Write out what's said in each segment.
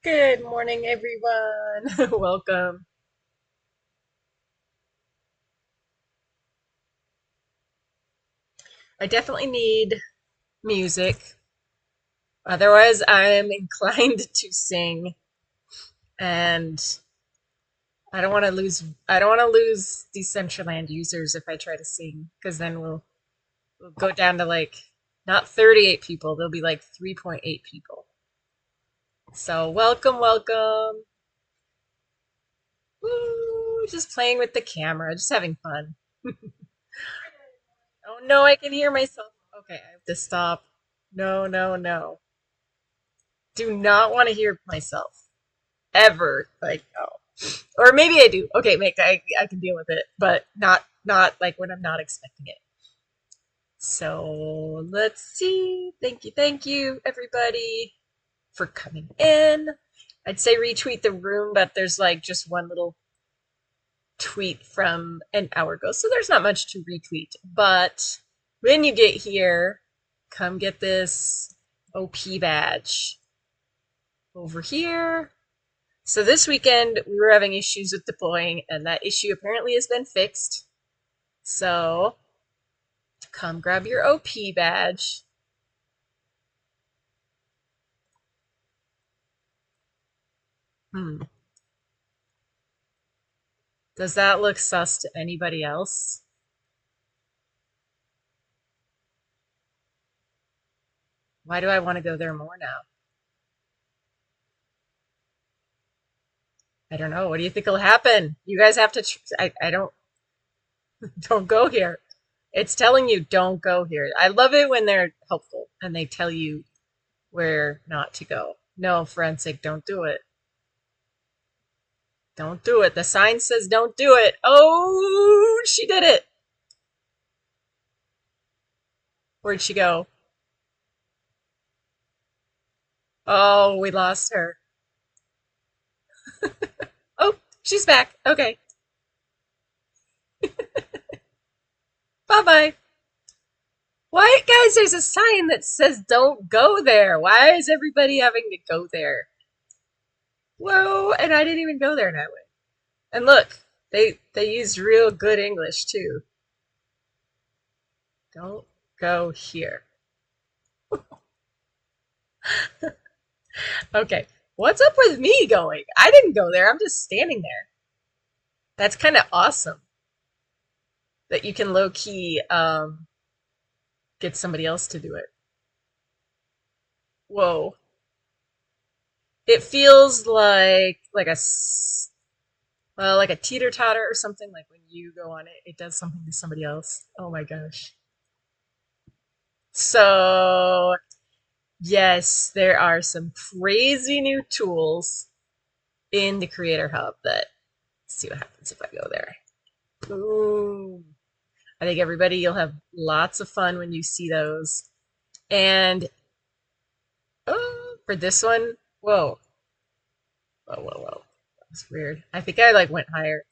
Good morning, everyone. Welcome. I definitely need music. Otherwise, I'm inclined to sing, and I don't want to lose Decentraland users if I try to sing, because then we'll go down to like not 38 people, there'll be like 3.8 people. So, welcome, welcome. Woo, just playing with the camera, just having fun. Oh no, I can hear myself. Okay, I have to stop. No, no, no. Do not want to hear myself ever. Like, no. Or maybe I do. Okay, make I can deal with it, but not like when I'm not expecting it. So let's see. Thank you, everybody, for coming in. I'd say retweet the room, but there's like just one little tweet from an hour ago, so there's not much to retweet. But when you get here, come get this OP badge over here. So this weekend we were having issues with deploying, and that issue apparently has been fixed. So come grab your OP badge. Hmm. Does that look sus to anybody else? Why do I want to go there more now? I don't know. What do you think will happen? You guys have to. I don't. Don't go here. It's telling you don't go here. I love it when they're helpful and they tell you where not to go. No, forensic, don't do it. Don't do it. The sign says don't do it. Oh, she did it. Where'd she go? Oh, we lost her. Oh, she's back. Okay. Bye bye. Why, guys, there's a sign that says don't go there. Why is everybody having to go there? Whoa, and I didn't even go there that way. And look, they used real good English too. Don't go here. Okay. What's up with me going? I didn't go there. I'm just standing there. That's kind of awesome that you can low key get somebody else to do it. Whoa. It feels like well, like a teeter totter or something. Like when you go on it, it does something to somebody else. Oh my gosh. So yes, there are some crazy new tools in the Creator Hub that see what happens if I go there. Boom. I think everybody, you'll have lots of fun when you see those. And oh, for this one, whoa, whoa. That's weird. I think I like went higher.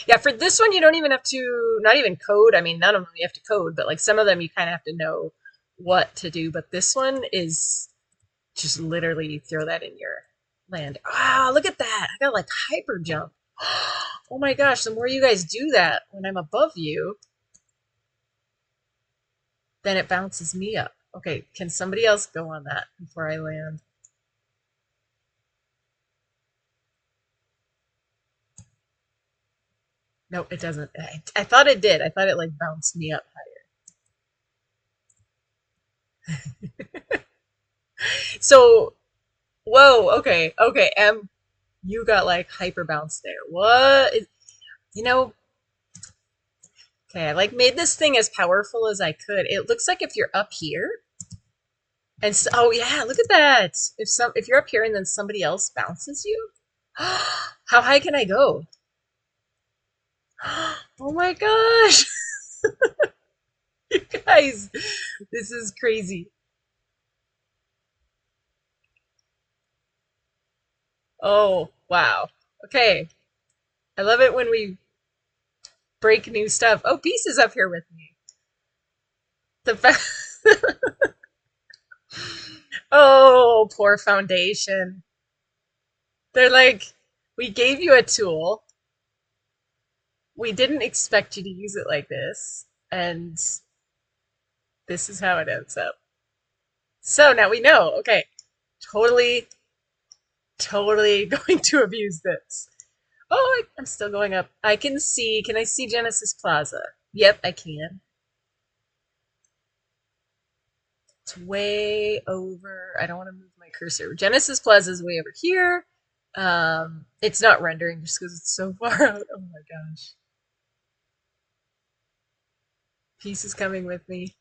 Yeah, for this one, you don't even have to, not even code. I mean, none of them you have to code, but like some of them you kind of have to know what to do. But this one is just literally throw that in your land. Ah, look at that. I got like hyper jump. Oh my gosh, the more you guys do that when I'm above you, then it bounces me up. Okay, can somebody else go on that before I land? Nope, it doesn't. I thought it did. I thought it like bounced me up higher. So, whoa, okay. You got like hyper bounce there. What is, you know, okay, I like made this thing as powerful as I could. It looks like if you're up here, and so, oh yeah, look at that. If you're up here and then somebody else bounces you, how high can I go? Oh my gosh, you guys, this is crazy. Oh wow. Okay, I love it when we break new stuff. Oh, Peace is up here with me. The fact. Oh, poor foundation. They're like, we gave you a tool. We didn't expect you to use it like this. And this is how it ends up. So now we know. Okay. Totally, totally going to abuse this. Oh, I'm still going up. I can see. Can I see Genesis Plaza? Yep, I can. It's way over. I don't want to move my cursor. Genesis Plaza is way over here. It's not rendering just because it's so far out. Oh my gosh. Peace is coming with me.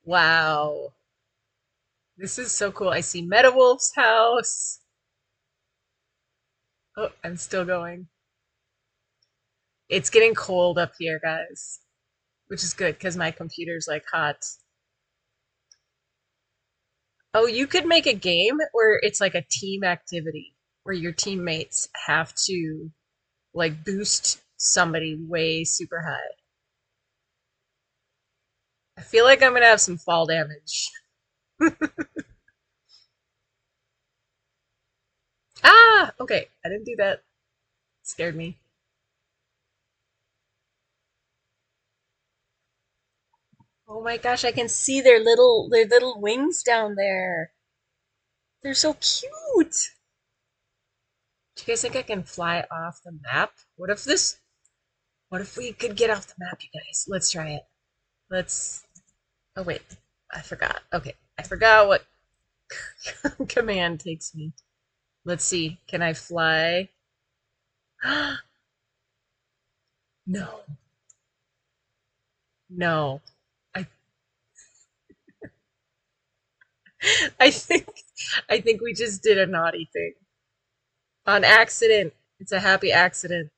Wow. This is so cool. I see Metawolf's house. Oh, I'm still going. It's getting cold up here, guys, which is good because my computer's like hot. Oh, you could make a game where it's like a team activity where your teammates have to like boost somebody way super high. I feel like I'm gonna have some fall damage. Ah, okay. I didn't do that. It scared me. Oh my gosh, I can see their little wings down there. They're so cute. Do you guys think I can fly off the map? What if we could get off the map, you guys? Let's try it. Let's, oh wait, I forgot. Okay, I forgot what command takes me. Let's see, can I fly? No, no. I, I think, I think we just did a naughty thing. On accident. It's a happy accident.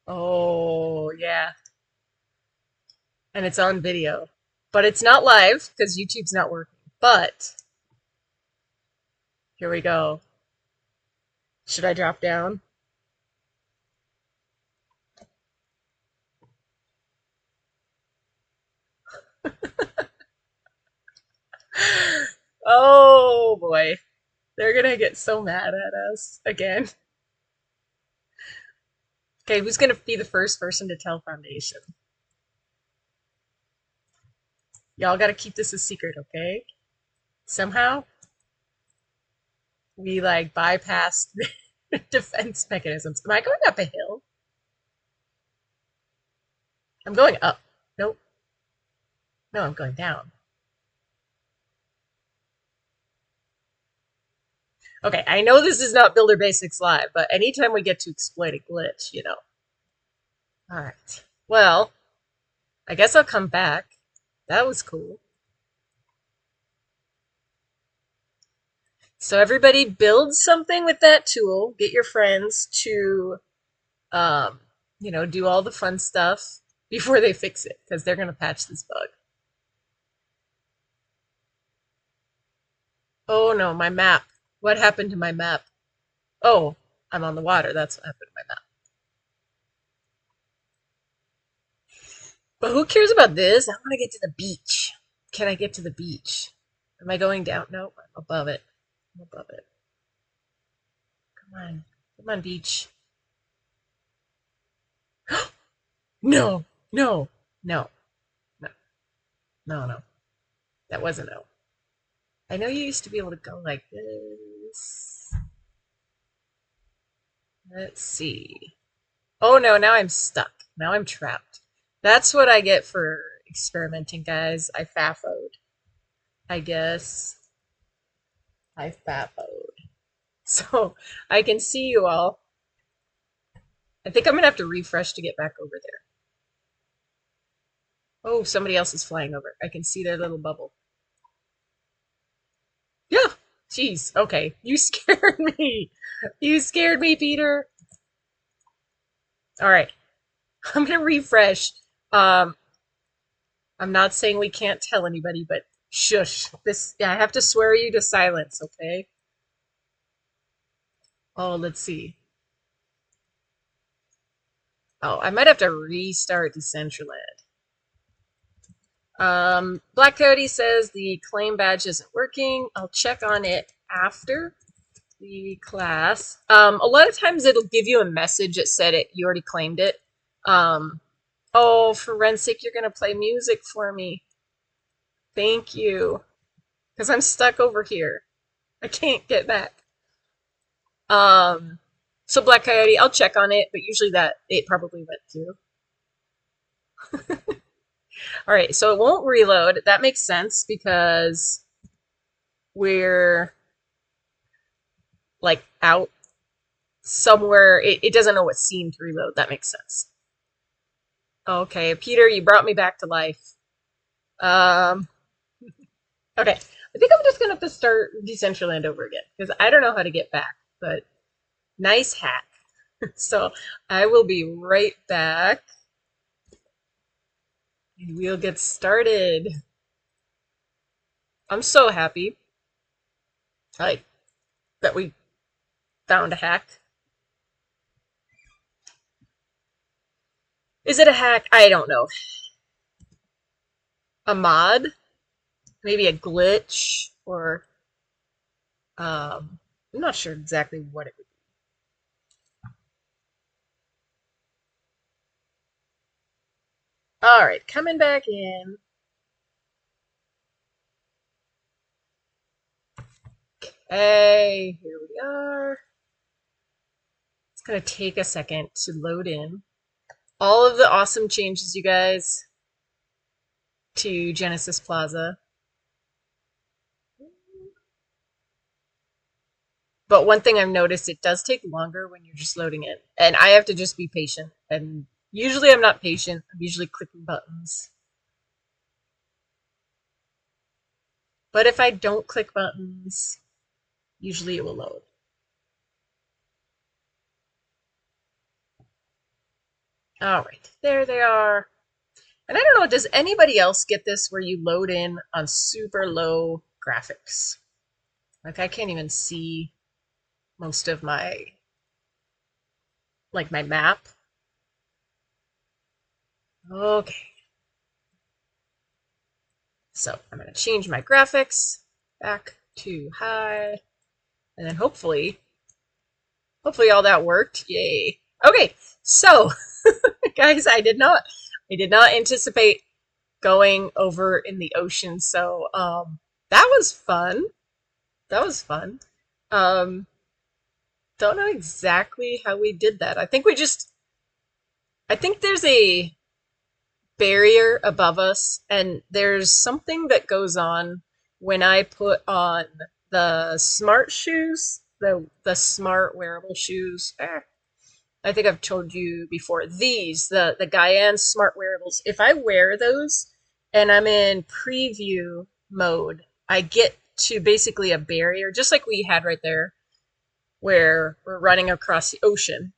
Oh, yeah. And it's on video. But it's not live because YouTube's not working. But here we go. Should I drop down? Oh boy. They're gonna get so mad at us again. Okay, who's gonna be the first person to tell Foundation? Y'all gotta keep this a secret, okay? Somehow we like bypassed the defense mechanisms. Am I going up a hill? I'm going up. Nope. No, I'm going down. Okay, I know this is not Builder Basics Live, but anytime we get to exploit a glitch, you know. Alright. Well, I guess I'll come back. That was cool. So everybody build something with that tool. Get your friends to, um, do all the fun stuff before they fix it, because they're going to patch this bug. Oh no, my map. What happened to my map? Oh, I'm on the water. That's what happened to my map. But who cares about this? I want to get to the beach. Can I get to the beach? Am I going down? No, I'm above it. I'm above it. Come on. Come on, beach. No, no, no, no, no, no. That wasn't no. I know you used to be able to go like this. Let's see. Oh no, now I'm stuck. Now I'm trapped. That's what I get for experimenting, guys. I fafoed. I guess I fafoed. So I can see you all. I think I'm gonna have to refresh to get back over there. Oh, somebody else is flying over. I can see their little bubble. Yeah. Jeez. Okay. You scared me. You scared me, Peter. All right. I'm gonna refresh. Um, I'm not saying we can't tell anybody, but shush. This, yeah, I have to swear you to silence, okay? Oh, let's see. Oh, I might have to restart Decentraland. Black Cody says the claim badge isn't working. I'll check on it after the class. A lot of times it'll give you a message that said it you already claimed it. Um, oh, for Rensick, you're gonna play music for me. Thank you, because I'm stuck over here. I can't get back. Um, so Black Coyote, I'll check on it, but usually that it probably went through. All right, so it won't reload. That makes sense because we're like out somewhere. It doesn't know what scene to reload. That makes sense. Okay, Peter, you brought me back to life. Um, okay, I think I'm just gonna have to start Decentraland over again because I don't know how to get back. But nice hack. So I will be right back, and we'll get started. I'm so happy. Like that we found a hack. Is it a hack? I don't know. A mod? Maybe a glitch? Or, I'm not sure exactly what it would be. Alright, coming back in. Okay, here we are. It's gonna take a second to load in. All of the awesome changes, you guys, to Genesis Plaza. But one thing I've noticed, it does take longer when you're just loading it. And I have to just be patient. And usually I'm not patient. I'm usually clicking buttons. But if I don't click buttons, usually it will load. All right, there they are. And I don't know, does anybody else get this where you load in on super low graphics? Like I can't even see most of my, like my map. Okay, so I'm gonna change my graphics back to high, and then hopefully all that worked. Yay. Okay, so guys, I did not anticipate going over in the ocean, so that was fun. That was fun. Um don't know exactly how we did that. I think there's a barrier above us and there's something that goes on when I put on the smart shoes, the smart wearable shoes. I think I've told you before. The Guyane smart wearables. If I wear those and I'm in preview mode, I get to basically a barrier, just like we had right there, where we're running across the ocean.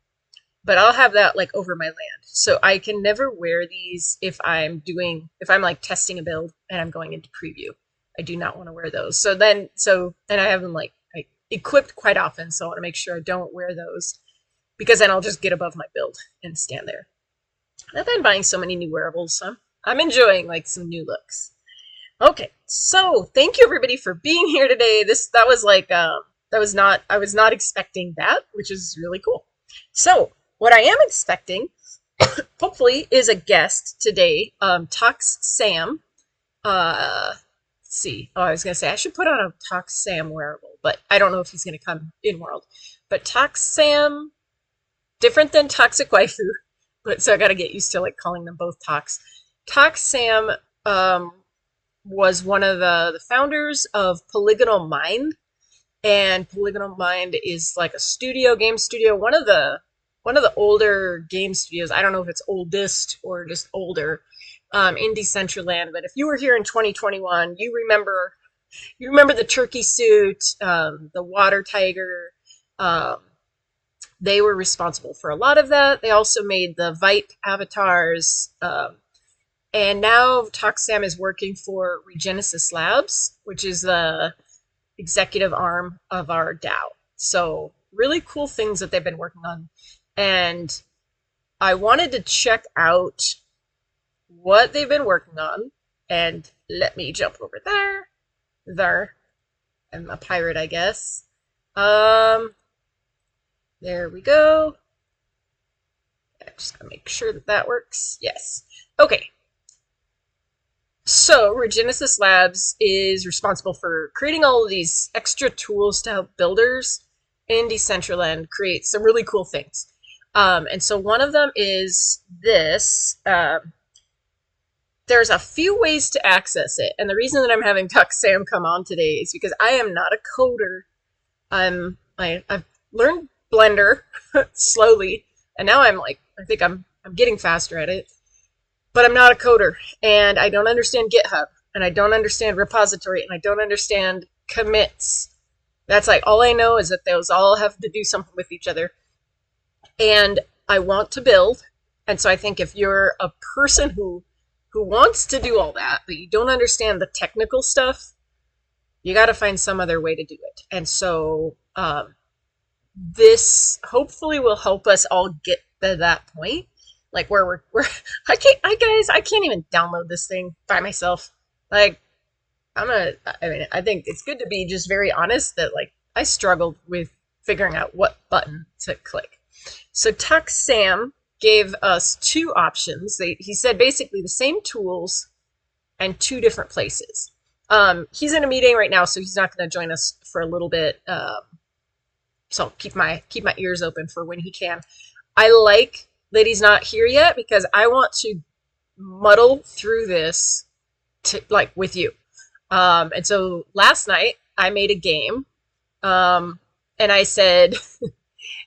But I'll have that like over my land, so I can never wear these if I'm like testing a build and I'm going into preview. I do not want to wear those. So then I have them like equipped quite often, so I want to make sure I don't wear those because then I'll just get above my build and stand there. I've been buying so many new wearables, so I'm enjoying like some new looks. Okay, so thank you everybody for being here today. That was like that was not I was not expecting that, which is really cool. So what I am expecting, hopefully, is a guest today. ToxSam. Let's see. Oh, I was gonna say I should put on a ToxSam wearable, but I don't know if he's gonna come in world. But ToxSam, different than Toxic Waifu, but so I gotta get used to like calling them both Tox. ToxSam was one of the founders of Polygonal Mind, and Polygonal Mind is like a game studio, one of the older game studios. I don't know if it's oldest or just older in Decentraland, but if you were here in 2021, you remember the turkey suit, the water tiger. Um, they were responsible for a lot of that. They also made the Vite avatars. And now ToxSam is working for Regenesis Labs, which is the executive arm of our DAO. So really cool things that they've been working on. And I wanted to check out what they've been working on. And let me jump over there. There. I'm a pirate, I guess. Um, there we go. I'm just gonna make sure that that works. Yes. Okay. So, Regenesis Labs is responsible for creating all of these extra tools to help builders in Decentraland create some really cool things. And so, one of them is this. There's a few ways to access it, and the reason that I'm having ToxSam come on today is because I am not a coder. I've learned Blender slowly, and now I think I'm getting faster at it. But I'm not a coder, and I don't understand GitHub, and I don't understand repository, and I don't understand commits. That's like all I know is that those all have to do something with each other. And I want to build, and so I think if you're a person who wants to do all that, but you don't understand the technical stuff, you got to find some other way to do it. And so this hopefully will help us all get to that point, like where we're I can't even download this thing by myself. Like I think it's good to be just very honest that like I struggled with figuring out what button to click. So TuxSam gave us two options. He said basically the same tools and two different places. He's in a meeting right now, so he's not going to join us for a little bit. So I'll keep my ears open for when he can. I like that he's not here yet because I want to muddle through this to like with you. And so last night I made a game, and I said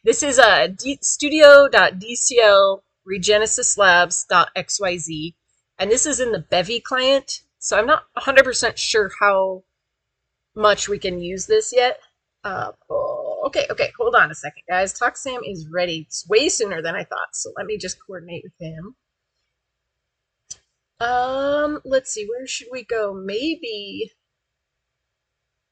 this is a studio.dcl Regenesis Labs.xyz, and this is in the Bevy client. So I'm not 100% sure how much we can use this yet. Okay, hold on a second, guys. ToxSam is ready. It's way sooner than I thought, so let me just coordinate with him. Let's see, where should we go? Maybe.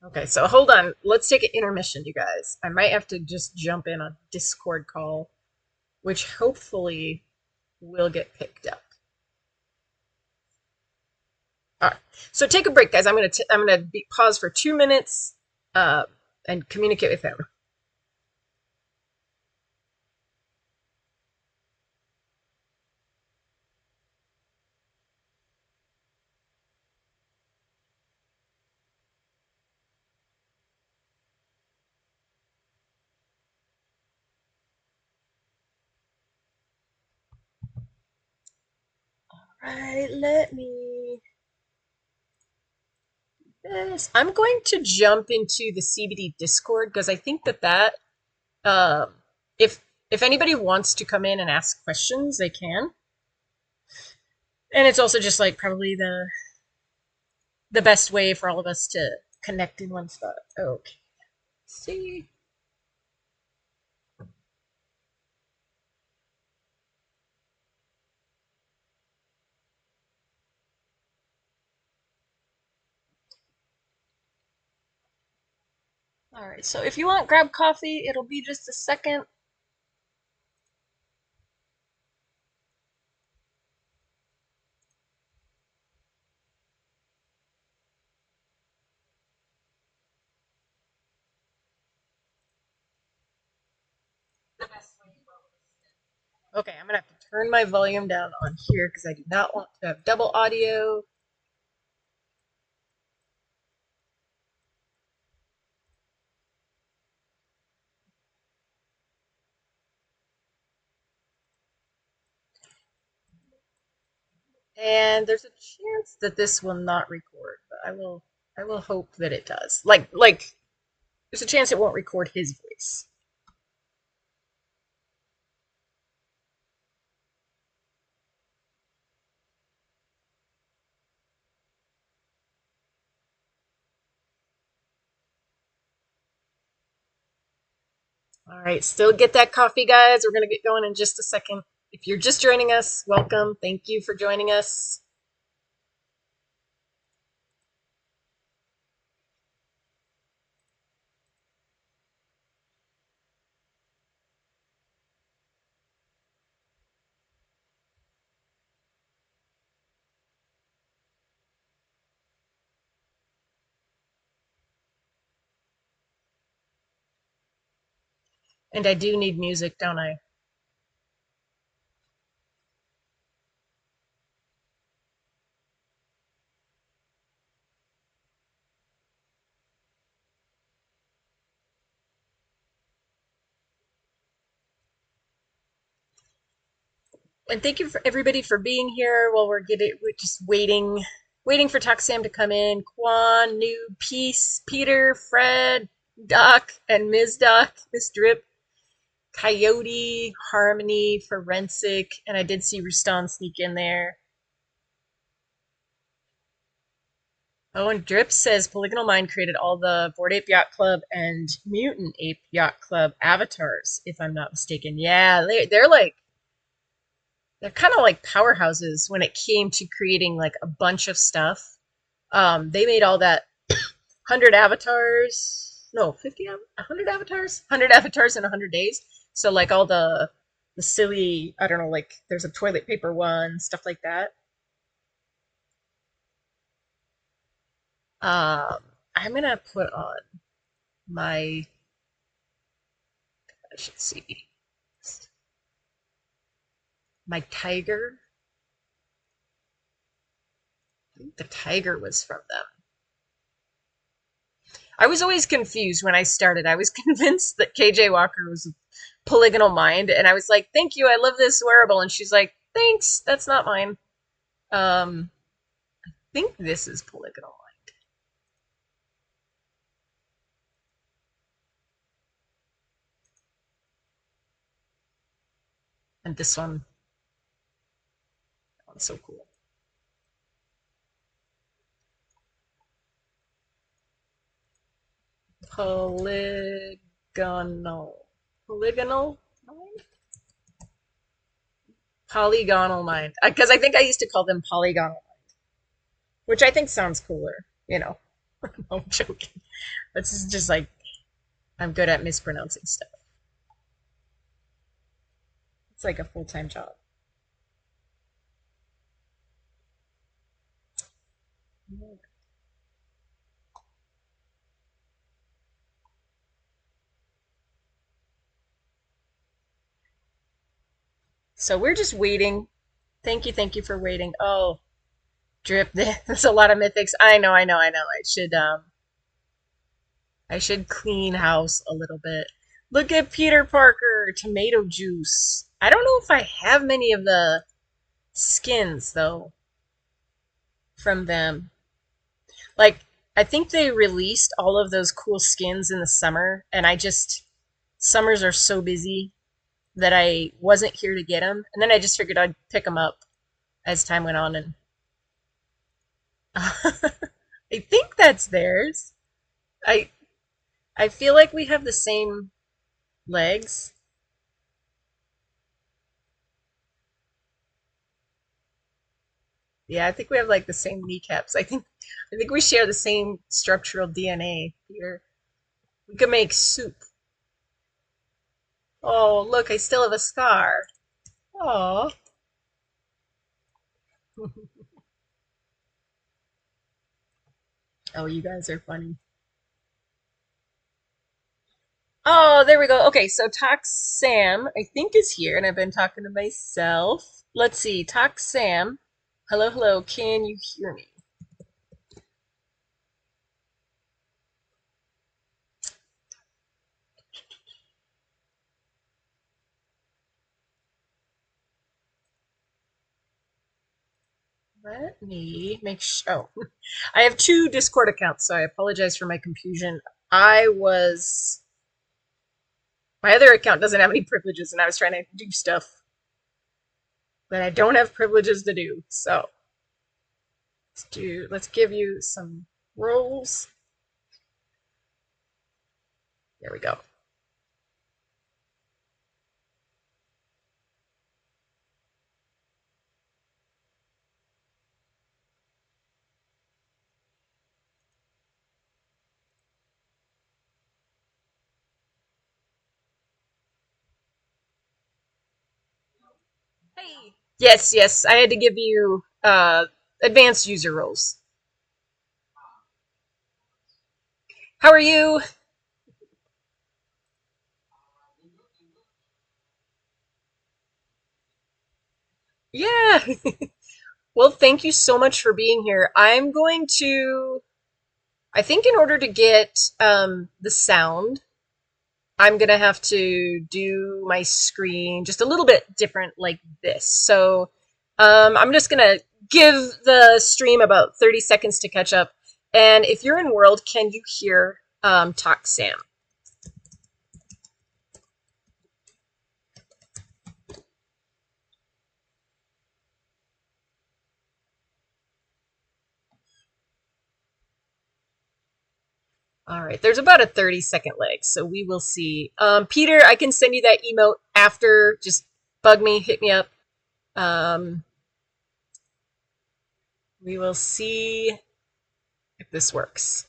Okay, so hold on. Let's take an intermission, you guys. I might have to just jump in a Discord call, which hopefully will get picked up. All right, so take a break, guys. I'm gonna pause for 2 minutes, and communicate with him. All right, let me. This. I'm going to jump into the CBD Discord because I think that um, if anybody wants to come in and ask questions, they can. And it's also just like probably the best way for all of us to connect in one spot. Okay. See. All right. So if you want, grab coffee. It'll be just a second. Okay, I'm gonna have to turn my volume down on here because I do not want to have double audio. And there's a chance that this will not record, but I will hope that it does. Like there's a chance it won't record his voice. All right, still get that coffee, guys. We're gonna get going in just a second. If you're just joining us, welcome. Thank you for joining us. And I do need music, don't I? And thank you for everybody for being here while we're just waiting for ToxSam to come in. Quan, New, Peace, Peter, Fred, Doc, and Ms. Doc, Miss Drip, Coyote, Harmony, Forensic, and I did see Rustan sneak in there. Oh, and Drip says Polygonal Mind created all the Bored Ape Yacht Club and Mutant Ape Yacht Club avatars, if I'm not mistaken. Yeah, they're kind of like powerhouses when it came to creating like a bunch of stuff. They made all that 100 avatars, no, 50, 100 avatars, 100 avatars in 100 days. So like all the silly, I don't know, like there's a toilet paper one, stuff like that. I'm gonna put on my, I should see, my tiger. I think the tiger was from them. I was always confused when I started. I was convinced that KJ Walker was a polygonal mind, and I was like, "Thank you, I love this wearable." And she's like, "Thanks, that's not mine." I think this is polygonal mind, and this one, that one's so cool. Polygonal, polygonal mind, polygonal mind. Because I think I used to call them polygonal, which I think sounds cooler. You know, I'm joking. This is just like I'm good at mispronouncing stuff. It's like a full time job. So we're just waiting. Thank you for waiting. Oh, drip. There's a lot of mythics. I know. I should clean house a little bit. Look at Peter Parker, tomato juice. I don't know if I have many of the skins though from them. Like I think they released all of those cool skins in the summer, and I just summers are so busy that I wasn't here to get them. And then I just figured I'd pick them up as time went on, and I think that's theirs. I I feel like we have the same legs. Yeah, I think we have like the same kneecaps. I think we share the same structural DNA here. We could make soup. Oh, look, I still have a scar. Oh. Oh, you guys are funny. Oh, there we go. Okay, so Tox Sam, I think, is here, and I've been talking to myself. Let's see, Tox Sam. Hello, hello. Can you hear me? Let me make sure. Oh, I have two Discord accounts, so I apologize for my confusion. I was. My other account doesn't have any privileges, and I was trying to do stuff that I don't have privileges to do. So let's give you some roles. There we go. Hey. Yes, yes. I had to give you advanced user roles. How are you? Well, thank you so much for being here. I'm going to, I think in order to get the sound, I'm going to have to do my screen just a little bit different like this. So I'm just going to give the stream about 30 seconds to catch up. And if you're in world, can you hear ToxSam? All right, there's about a 30-second lag, so we will see. Peter, I can send you that emote after. Just bug me, hit me up. Um, we will see if this works.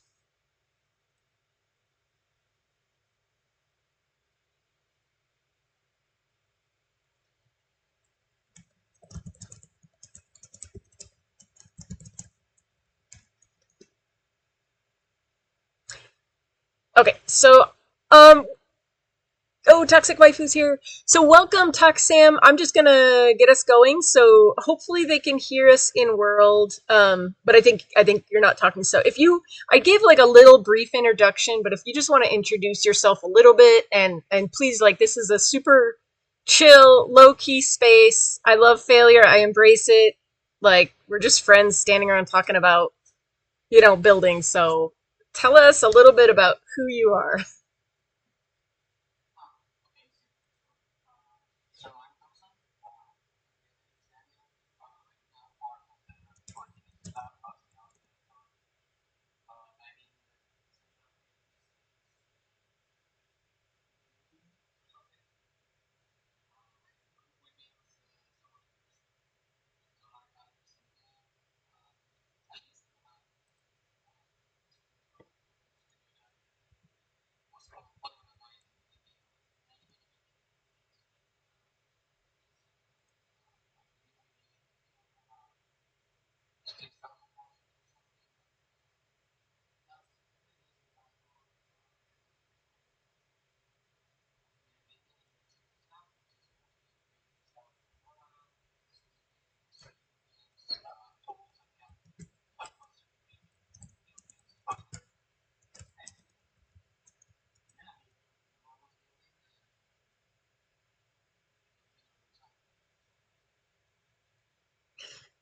Okay, so um, oh, Toxic Waifu's here. So welcome, ToxSam. I'm just gonna get us going. So hopefully they can hear us in world. But I think you're not talking. So if you, I gave like a little brief introduction, but if you just want to introduce yourself a little bit, and please, like, this is a super chill, low key space. I love failure. I embrace it. Like, we're just friends standing around talking about, building. So tell us a little bit about who you are.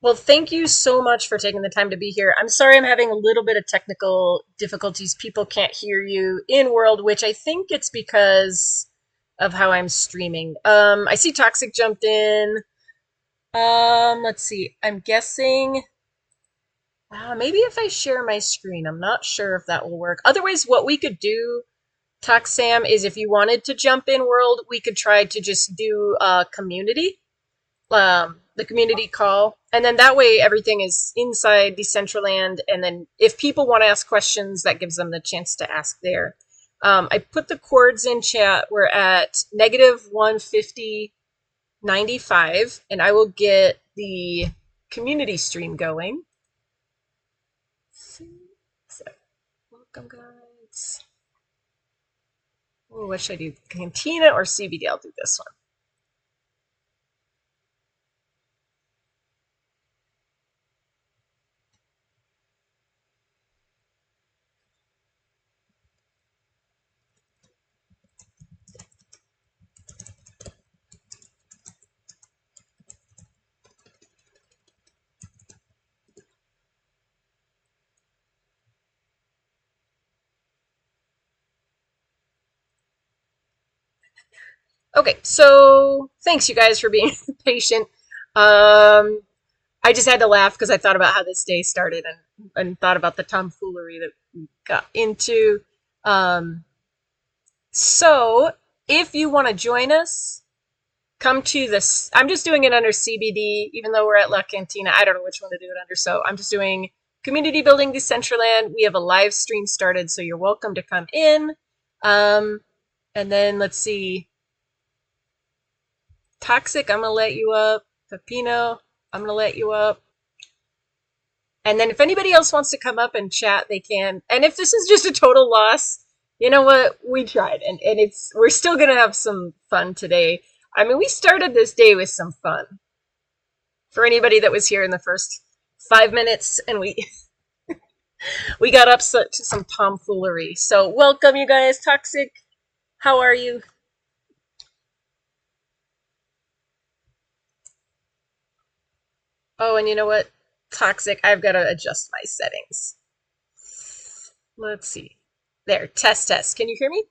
Well, thank you so much for taking the time to be here. I'm sorry I'm having a little bit of technical difficulties. People can't hear you in world, which I think it's because of how I'm streaming. I see Toxic jumped in. Let's see. I'm guessing maybe if I share my screen, I'm not sure if that will work. Otherwise, what we could do, ToxSam, is if you wanted to jump in world, we could try to just do community, the community call, and then that way everything is inside Decentraland. And then if people want to ask questions, that gives them the chance to ask there. I put the chords in chat. We're at -150.95, and I will get the community stream going. So, welcome, guys. Oh, what should I do? Cantina or CBD? I'll do this one. Okay, so thanks you guys for being patient. I just had to laugh because I thought about how this day started, and thought about the tomfoolery that we got into. Um, so if you want to join us, come to this. I'm just doing it under CBD, even though we're at La Cantina. I don't know which one to do it under, so I'm just doing Community Building Decentraland. We have a live stream started, so you're welcome to come in. And then let's see. Toxic, I'm gonna let you up. Pepino, I'm gonna let you up. And then if anybody else wants to come up and chat, they can. And if this is just a total loss, you know what? We tried, and we're still gonna have some fun today. I mean, we started this day with some fun. For anybody that was here in the first 5 minutes and we got up to some tomfoolery. So welcome you guys. Toxic, how are you? Oh, and you know what? Toxic, I've got to adjust my settings. Let's see. There, test, test. Can you hear me?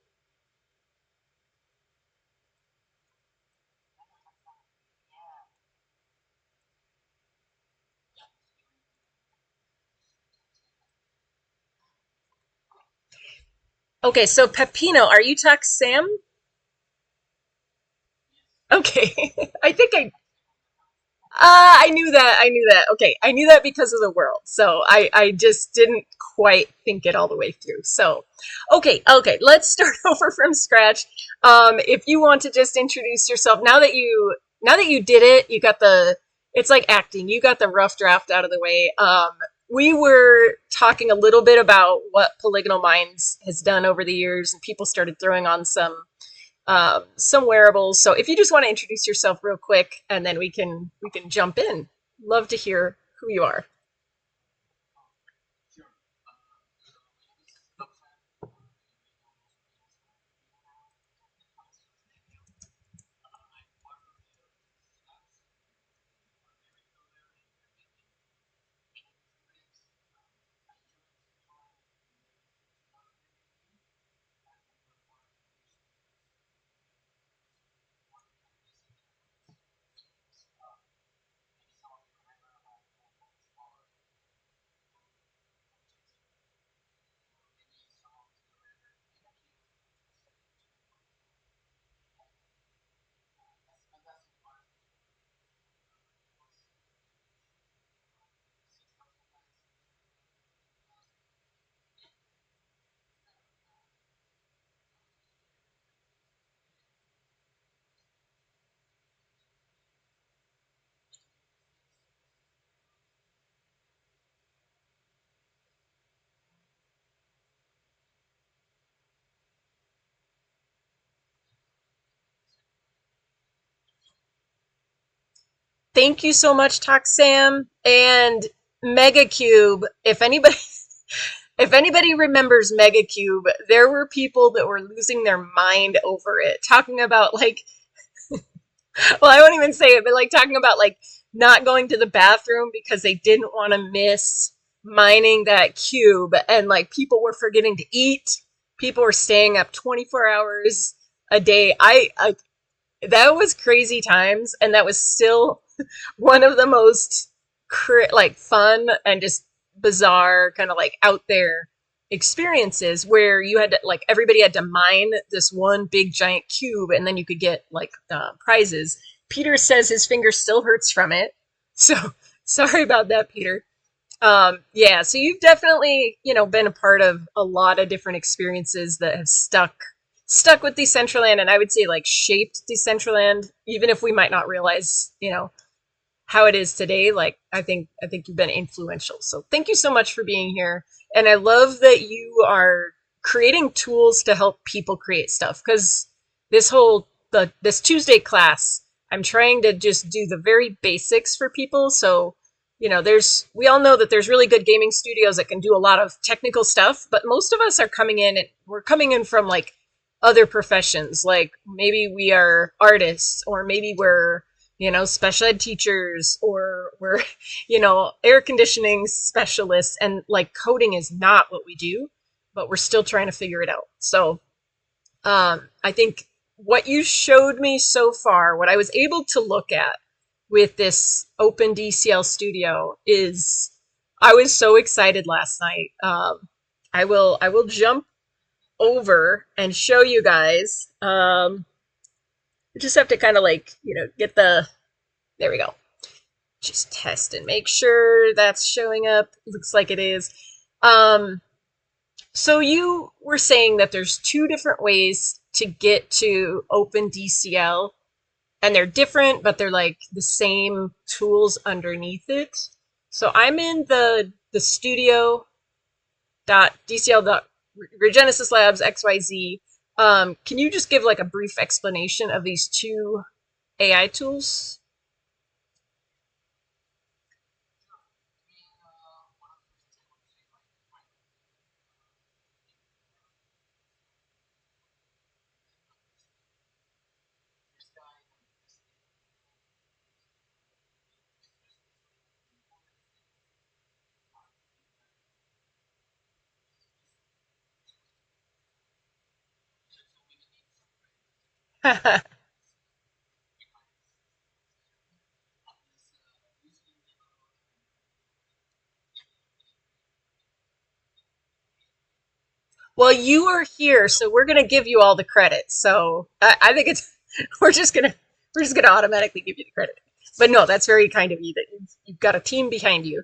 Okay, so Pepino, are you ToxSam? Okay, I think I knew that. I knew that. Okay, I knew that because of the world. So I just didn't quite think it all the way through. So, okay, let's start over from scratch. If you want to just introduce yourself now that you did it, you got the it's like acting. You got the rough draft out of the way. We were talking a little bit about what Polygonal Minds has done over the years, and people started throwing on some wearables. So if you just want to introduce yourself real quick, and then we can jump in. Love to hear who you are. Thank you so much, Toxam and Megacube. If anybody remembers Megacube, there were people that were losing their mind over it, talking about like well, I won't even say it, but like talking about like not going to the bathroom because they didn't want to miss mining that cube, and like people were forgetting to eat. People were staying up 24 hours a day. I that was crazy times, and that was still one of the most like fun and just bizarre kind of like out there experiences where you had to like everybody had to mine this one big giant cube and then you could get like prizes. Peter says his finger still hurts from it, so sorry about that, Peter. Yeah, so you've definitely been a part of a lot of different experiences that have stuck with Decentraland, and I would say like shaped Decentraland, even if we might not realize how it is today. Like I think you've been influential. So thank you so much for being here. And I love that you are creating tools to help people create stuff, because this Tuesday class, I'm trying to just do the very basics for people. So, there's we all know that there's really good gaming studios that can do a lot of technical stuff, but most of us are coming in and we're coming in from like other professions. Like maybe we are artists, or maybe we're special ed teachers, or we're, air conditioning specialists, and like coding is not what we do, but we're still trying to figure it out. So, I think what you showed me so far, what I was able to look at with this OpenDCL Studio is, I was so excited last night. I will jump over and show you guys. We just have to kind of like, get there we go. Just test and make sure that's showing up. Looks like it is. Um, so you were saying that there's two different ways to get to OpenDCL, and they're different, but they're like the same tools underneath it. So I'm in the studio.dcl Regenesis Labs XYZ. Can you just give like a brief explanation of these two AI tools? Well, you are here, so we're gonna give you all the credit. So I think it's we're just gonna we're just gonna automatically give you the credit. But no, that's very kind of you that you've got a team behind you.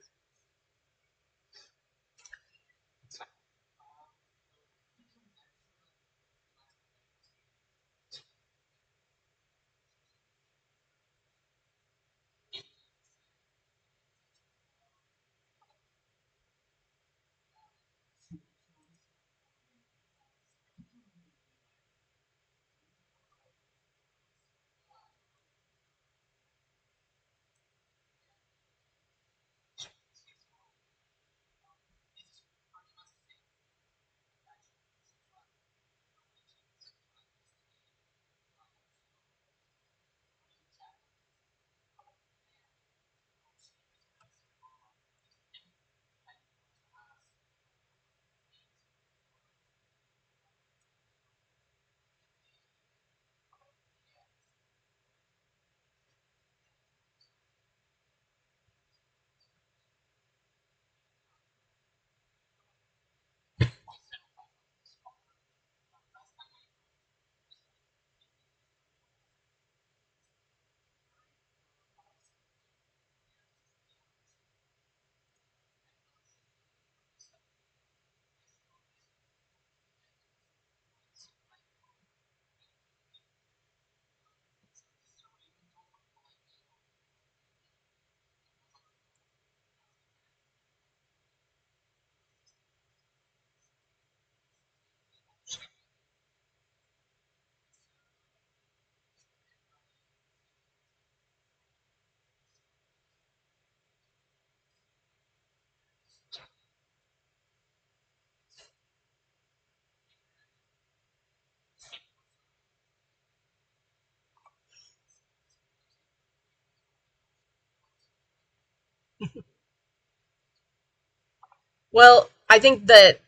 Well, I think that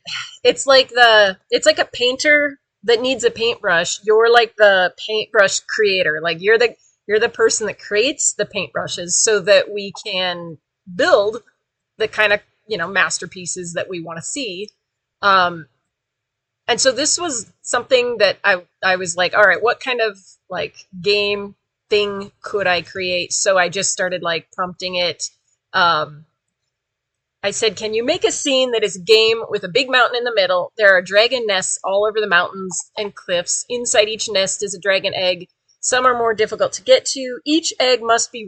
it's like a painter that needs a paintbrush. You're like the paintbrush creator. Like you're the person that creates the paintbrushes so that we can build the kind of, masterpieces that we want to see. Um, and so this was something that I was like, all right, what kind of like game thing could I create? So I just started like prompting it. Um, I said, can you make a scene that is a game with a big mountain in the middle? There are dragon nests all over the mountains and cliffs. Inside each nest is a dragon egg. Some are more difficult to get to. Each egg must be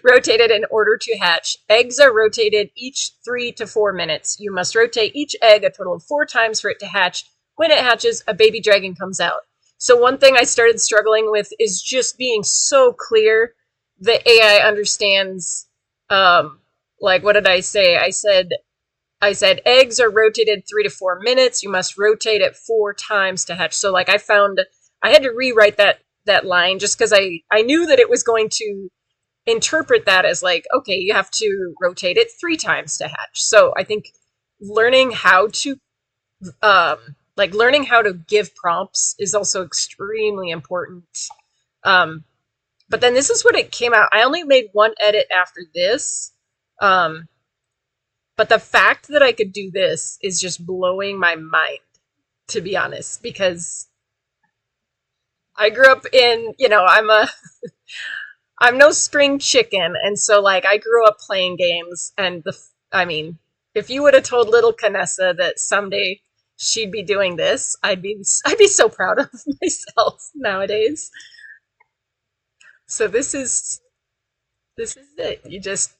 rotated in order to hatch. Eggs are rotated each 3 to 4 minutes. You must rotate each egg a total of 4 times for it to hatch. When it hatches, a baby dragon comes out. So, one thing I started struggling with is just being so clear that AI understands like what did I say? I said eggs are rotated 3 to 4 minutes. You must rotate it 4 times to hatch. So like I found I had to rewrite that line just because I knew that it was going to interpret that as like, okay, you have to rotate it 3 times to hatch. So I think learning how to learning how to give prompts is also extremely important. Um, but then this is what it came out. I only made one edit after this. Um, but the fact that I could do this is just blowing my mind, to be honest, because I grew up in, I'm no spring chicken, and so like I grew up playing games, and I mean, if you would have told little Canessa that someday she'd be doing this, I'd be so proud of myself nowadays. So this is it. You just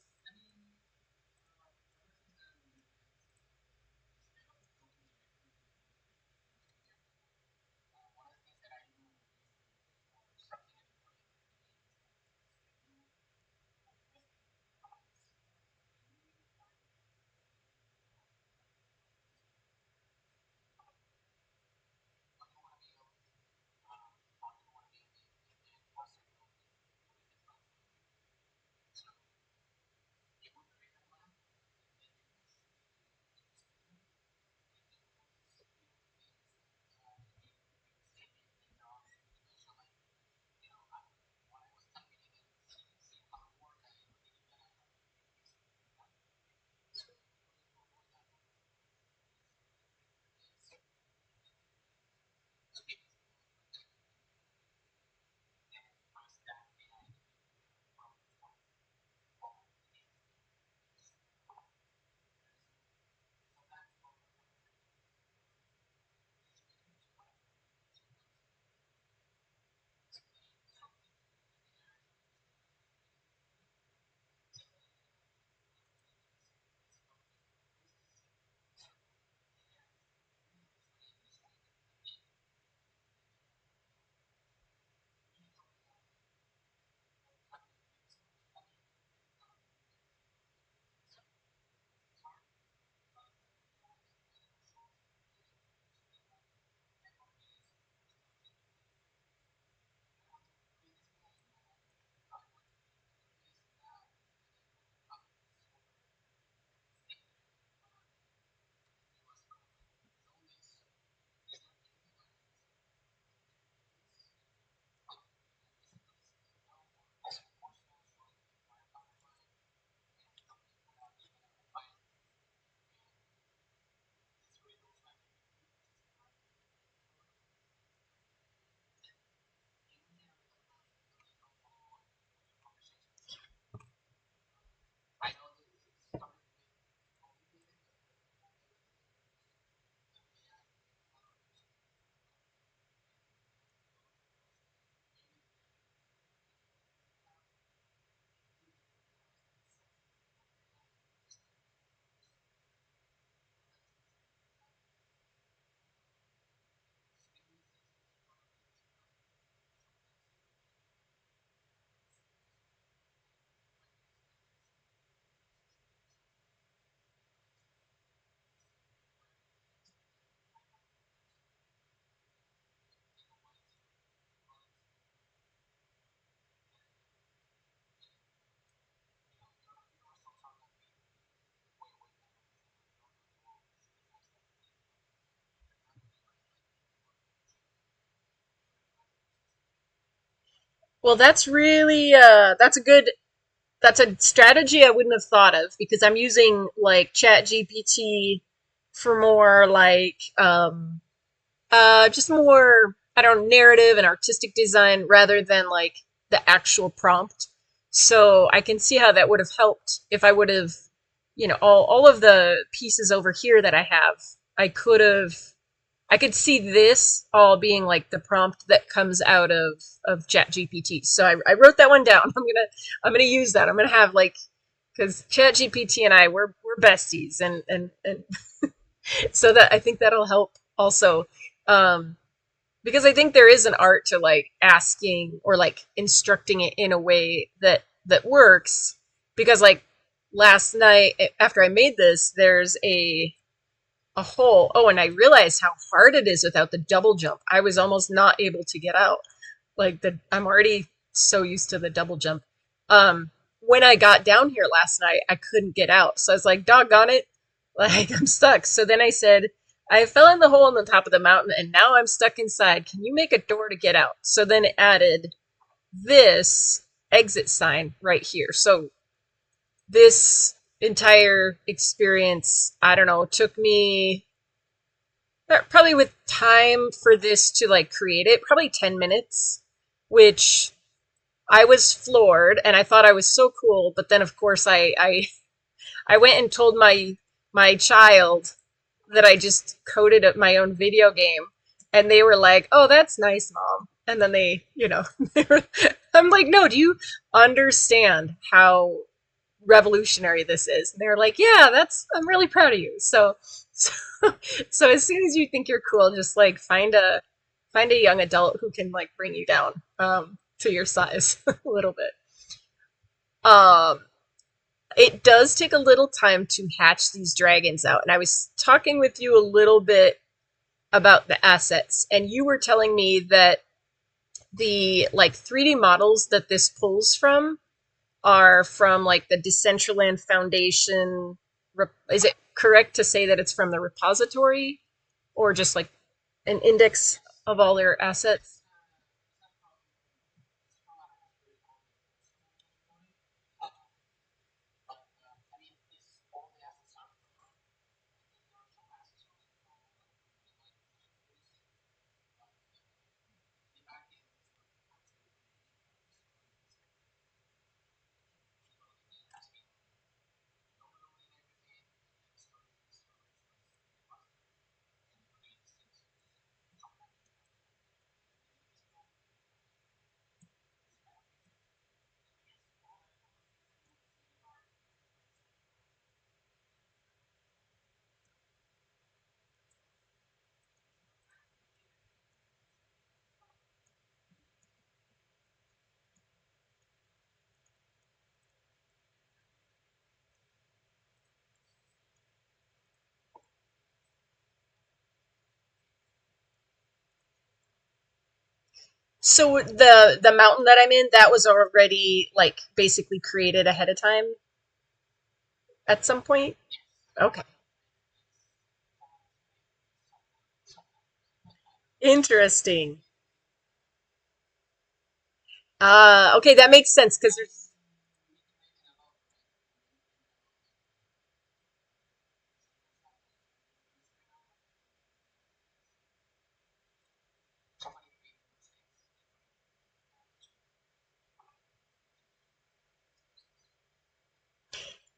Well, that's really that's a strategy I wouldn't have thought of because I'm using like Chat GPT for more like just more I don't know, narrative and artistic design rather than like the actual prompt. So I can see how that would have helped if I would have, all of the pieces over here that I have, I could have I could see this all being like the prompt that comes out of ChatGPT. So I wrote that one down. I'm gonna use that. I'm gonna have like because ChatGPT and I we're besties, and so that I think that'll help also. Um, because I think there is an art to like asking or like instructing it in a way that works. Because like last night after I made this, there's a hole. Oh, and I realized how hard it is without the double jump. I was almost not able to get out. Like I'm already so used to the double jump. When I got down here last night, I couldn't get out. So I was like, doggone it. Like I'm stuck. So then I said, I fell in the hole on the top of the mountain and now I'm stuck inside. Can you make a door to get out? So then it added this exit sign right here. So this entire experience, I don't know, took me probably with time for this to like create it, probably 10 minutes, which I was floored and I thought I was so cool. But then, of course, I went and told my child that I just coded up my own video game, and they were like, "Oh, that's nice, mom." And then they were, I'm like, "No, do you understand how revolutionary this is?" And they were like, "Yeah, I'm really proud of you." So, so as soon as you think you're cool, just like find a young adult who can like bring you down to your size a little bit. Um, it does take a little time to hatch these dragons out. And I was talking with you a little bit about the assets, and you were telling me that the like 3D models that this pulls from are from like the Decentraland Foundation. Is it correct to say that it's from the repository or just like an index of all their assets? So the mountain that I'm in, that was already like basically created ahead of time at some point. Okay, interesting. Okay, that makes sense because there's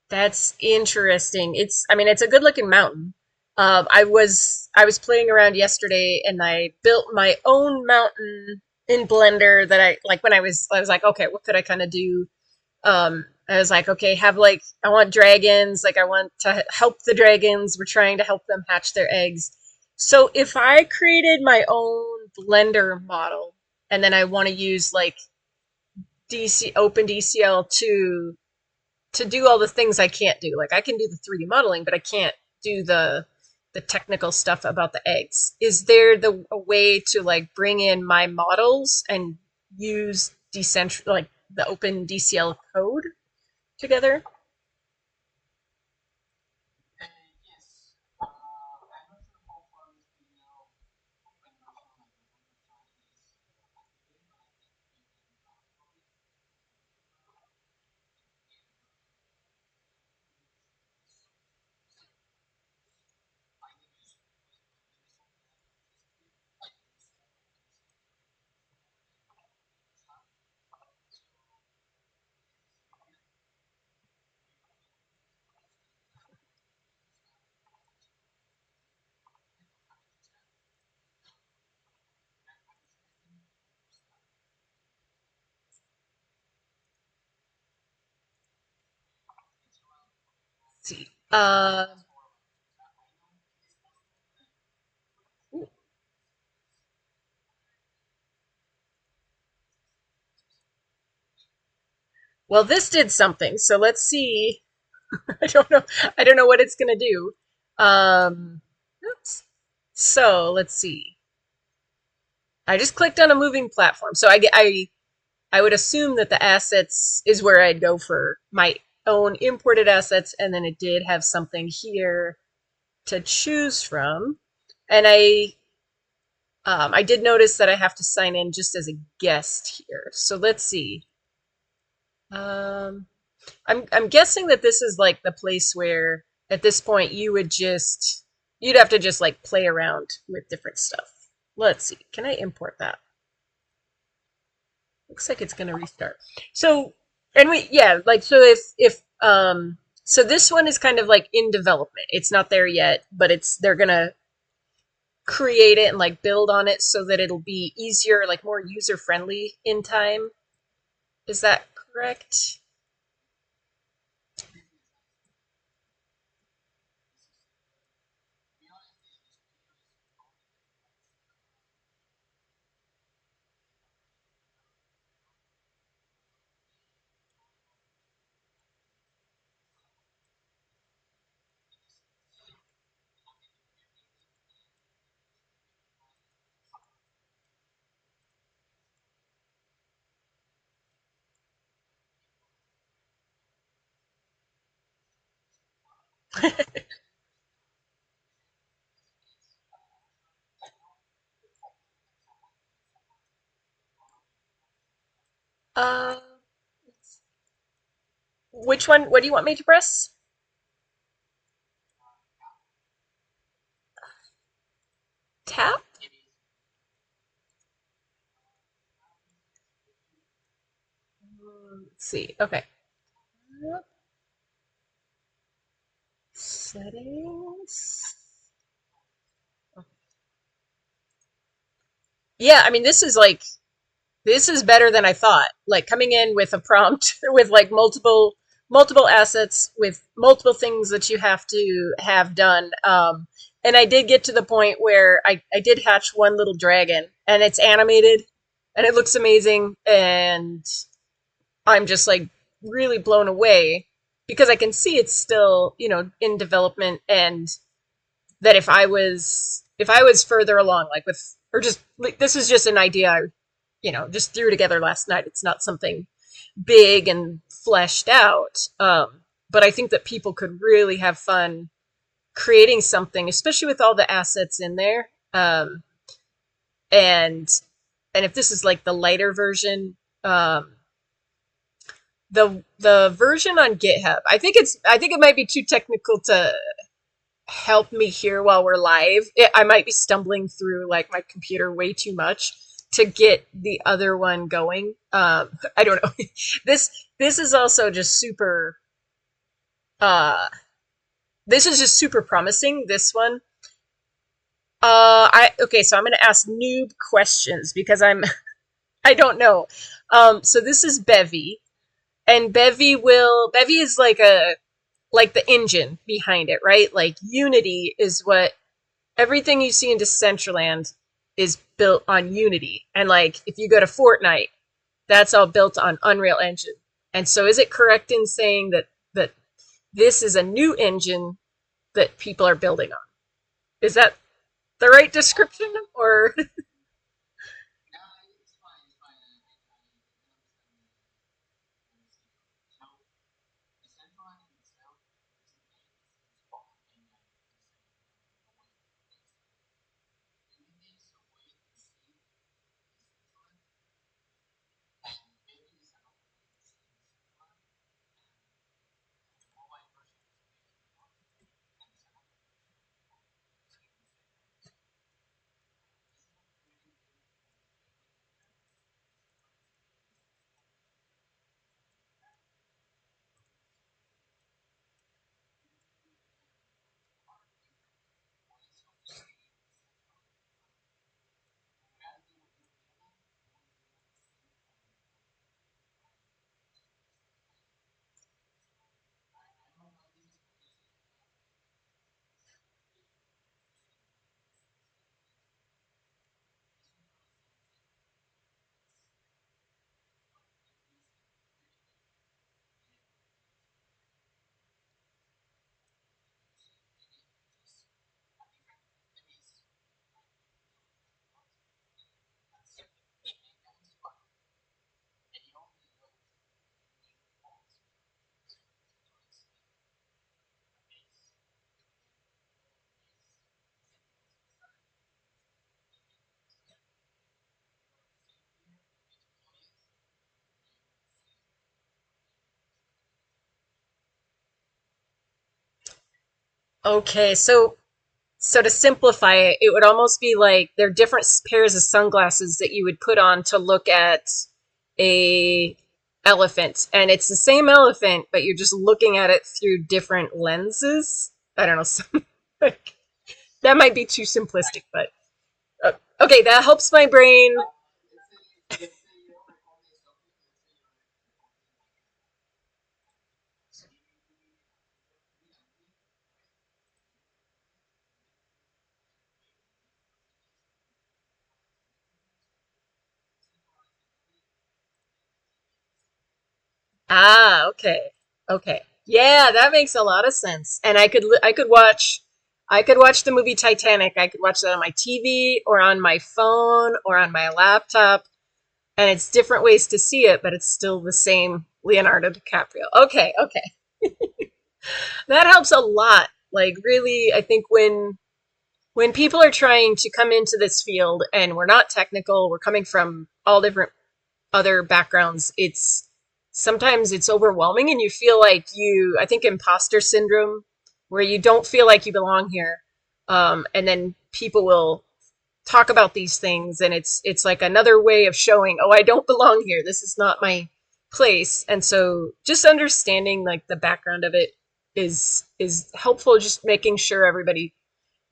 That's interesting. I mean, it's a good looking mountain. I was playing around yesterday and I built my own mountain in Blender that I like when I was like, okay, what could I kind of do? I was like, okay, have like I want dragons, like I want to help the dragons. We're trying to help them hatch their eggs. So if I created my own Blender model and then I want to use like DC OpenDCL to do all the things I can't do. Like I can do the 3D modeling, but I can't do the technical stuff about the eggs. Is there a way to like bring in my models and use like the Open DCL code together? see. Well, this did something, so let's see. I don't know. I don't know what it's gonna do. Oops. So let's see. I just clicked on a moving platform, so I would assume that the assets is where I'd go for my own imported assets, and then it did have something here to choose from, and I did notice that I have to sign in just as a guest here. So let's see. Um, I'm guessing that this is like the place where at this point you'd have to just like play around with different stuff. Let's see. Can I import that? Looks like it's gonna restart. So and we yeah, like so if so this one is kind of like in development. It's not there yet, but they're gonna create it and like build on it so that it'll be easier, like more user friendly in time. Is that correct? Uh, which one? What do you want me to press? Tap? Let's see. Okay. Settings. Yeah, I mean this is better than I thought. Like coming in with a prompt with like multiple assets with multiple things that you have to have done. And I did get to the point where I did hatch one little dragon and it's animated and it looks amazing and I'm just like really blown away because I can see it's still, in development and that if I was further along like with or just like, this is just an idea I just threw together last night. It's not something big and fleshed out. But I think that people could really have fun creating something, especially with all the assets in there. And and if this is like the lighter version, the version on GitHub, I think it might be too technical to help me here while we're live. I might be stumbling through like my computer way too much to get the other one going. I don't know. this this is also just super. Uh, this is just super promising. This one. I okay. So I'm gonna ask noob questions because I don't know. So this is Bevy, and Bevy is like the engine behind it, right? Like Unity is what everything you see in Decentraland is built on Unity. And like if you go to Fortnite, that's all built on Unreal Engine. And so is it correct in saying that this is a new engine that people are building on? Is that the right description or Okay, so to simplify it, it would almost be like they're different pairs of sunglasses that you would put on to look at a elephant, and it's the same elephant, but you're just looking at it through different lenses. I don't know. That might be too simplistic, but uh, okay, that helps my brain. Ah, okay. Okay. Yeah, that makes a lot of sense. And I could watch the movie Titanic. I could watch that on my TV or on my phone or on my laptop, and it's different ways to see it, but it's still the same Leonardo DiCaprio. Okay, okay. That helps a lot. Like really, I think when people are trying to come into this field and we're not technical, we're coming from all different other backgrounds, it's sometimes it's overwhelming and you feel like I think imposter syndrome, where you don't feel like you belong here. And then people will talk about these things and it's like another way of showing, oh, I don't belong here. This is not my place. And so just understanding like the background of it is helpful, just making sure everybody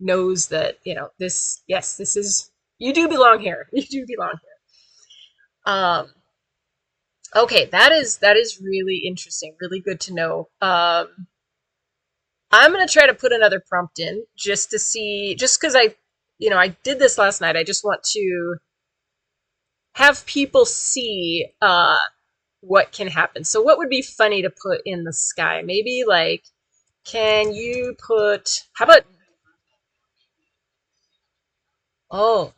knows that, this, yes, this is, you do belong here. You do belong here. Okay, that is really interesting, really good to know. I'm gonna try to put another prompt in just to see, just because I did this last night. I just want to have people see what can happen. So, what would be funny to put in the sky? Maybe like, can you put? How about? Oh,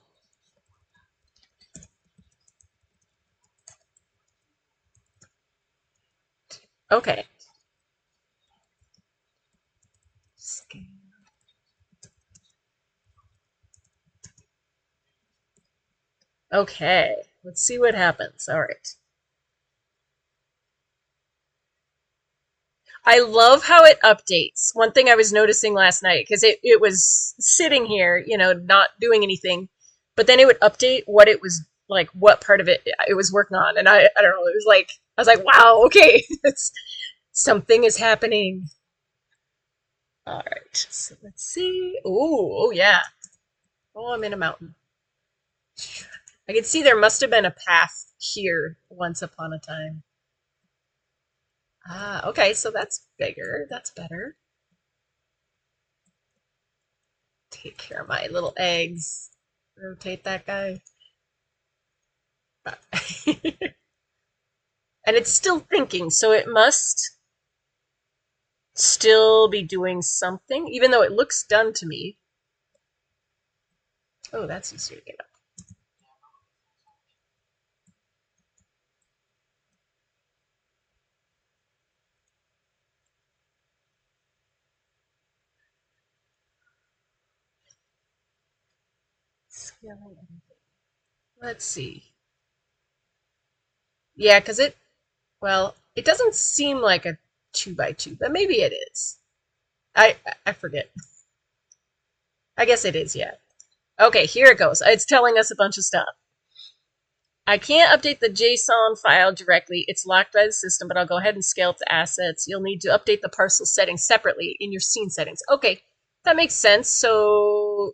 okay. Okay, let's see what happens. All right. I love how it updates. One thing I was noticing last night, because it was sitting here, not doing anything, but then it would update what it was like, what part of it was working on. And I don't know, it was like, I was like, wow, okay, something is happening. All right, so let's see. Oh, yeah. Oh, I'm in a mountain. I can see there must have been a path here once upon a time. Ah, okay, so that's bigger. That's better. Take care of my little eggs. Rotate that guy. And it's still thinking, so it must still be doing something, even though it looks done to me. Oh, that's easier to get up. Let's see. Yeah, because well, it doesn't seem like a 2 by 2, but maybe it is. I forget. I guess it is, yeah. Okay, here it goes. It's telling us a bunch of stuff. I can't update the JSON file directly. It's locked by the system, but I'll go ahead and scale it to assets. You'll need to update the parcel settings separately in your scene settings. Okay, that makes sense. So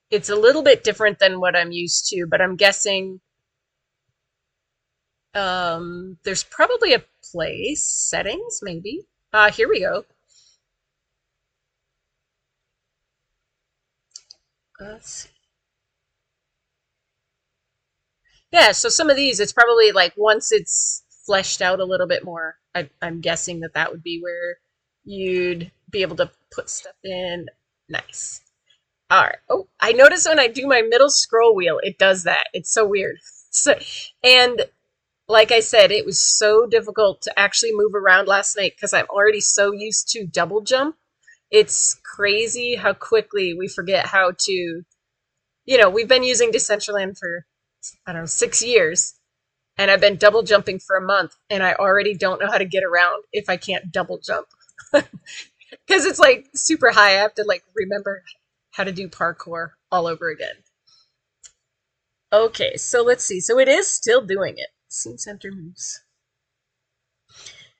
it's a little bit different than what I'm used to, but I'm guessing there's probably a place, settings, maybe. Here we go. Let's see. Yeah, so some of these, it's probably like once it's fleshed out a little bit more, I'm guessing that that would be where you'd be able to put stuff in. Nice. All right. Oh, I notice when I do my middle scroll wheel, it does that. It's so weird. So, and like I said, it was so difficult to actually move around last night because I'm already so used to double jump. It's crazy how quickly we forget how to, we've been using Decentraland for, I don't know, 6 years, and I've been double jumping for a month, and I already don't know how to get around if I can't double jump. Because it's like super high. I have to like remember how to do parkour all over again. Okay, so let's see. So it is still doing it. Scene center moves.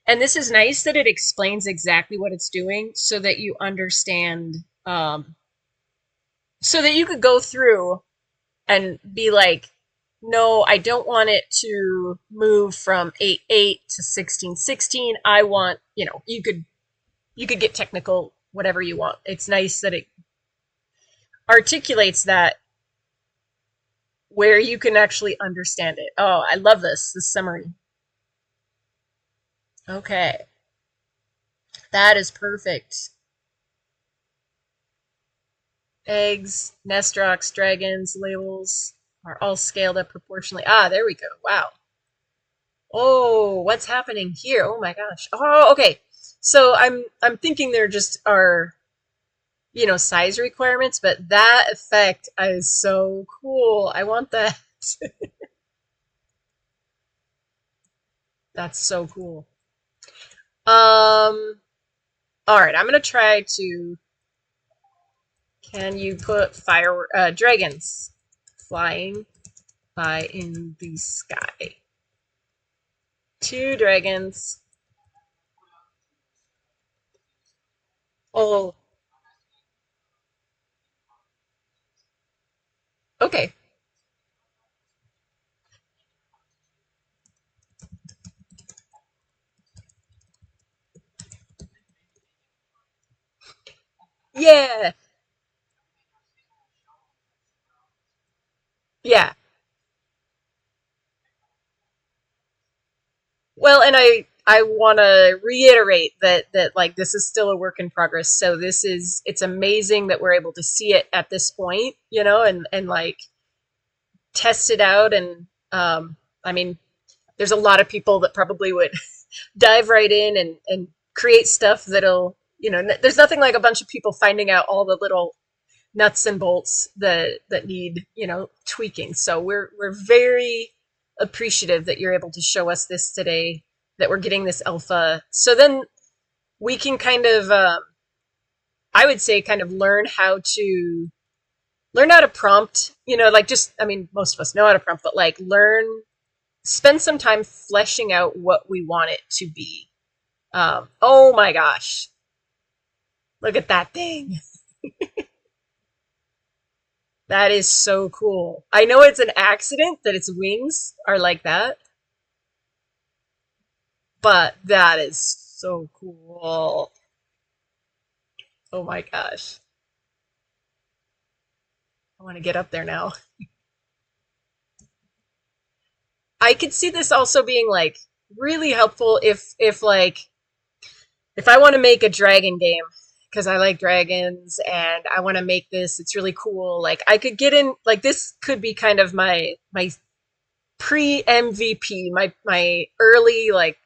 And this is nice that it explains exactly what it's doing so that you understand, so that you could go through and be like, no, I don't want it to move from 8-8 to 16-16. I want, you could get technical, whatever you want. It's nice that it articulates that where you can actually understand it. Oh, I love this summary. Okay, that is perfect. Eggs, nest rocks, dragons, labels are all scaled up proportionally. Ah, there we go. Wow. Oh, what's happening here? Oh my gosh. Oh, okay. So I'm thinking there just are, size requirements, but that effect is so cool. I want that. That's so cool. All right, I'm gonna try to. Can you put fire dragons flying by in the sky? Two dragons. Oh, okay. Yeah, yeah. Well, and I want to reiterate that like this is still a work in progress. So it's amazing that we're able to see it at this point, and like test it out. And I mean, there's a lot of people that probably would dive right in and create stuff that'll, there's nothing like a bunch of people finding out all the little nuts and bolts that need, tweaking. So we're very appreciative that you're able to show us this today, that we're getting this alpha. So then we can kind of, I would say, kind of learn how to prompt. Like just, I mean, most of us know how to prompt, but like spend some time fleshing out what we want it to be. Oh my gosh, look at that thing. That is so cool. I know it's an accident that its wings are like that, but that is so cool. Oh my gosh. I want to get up there now. I could see this also being like really helpful if like if I want to make a dragon game because I like dragons and I want to make this, it's really cool. Like I could get in, like this could be kind of my pre MVP, my early like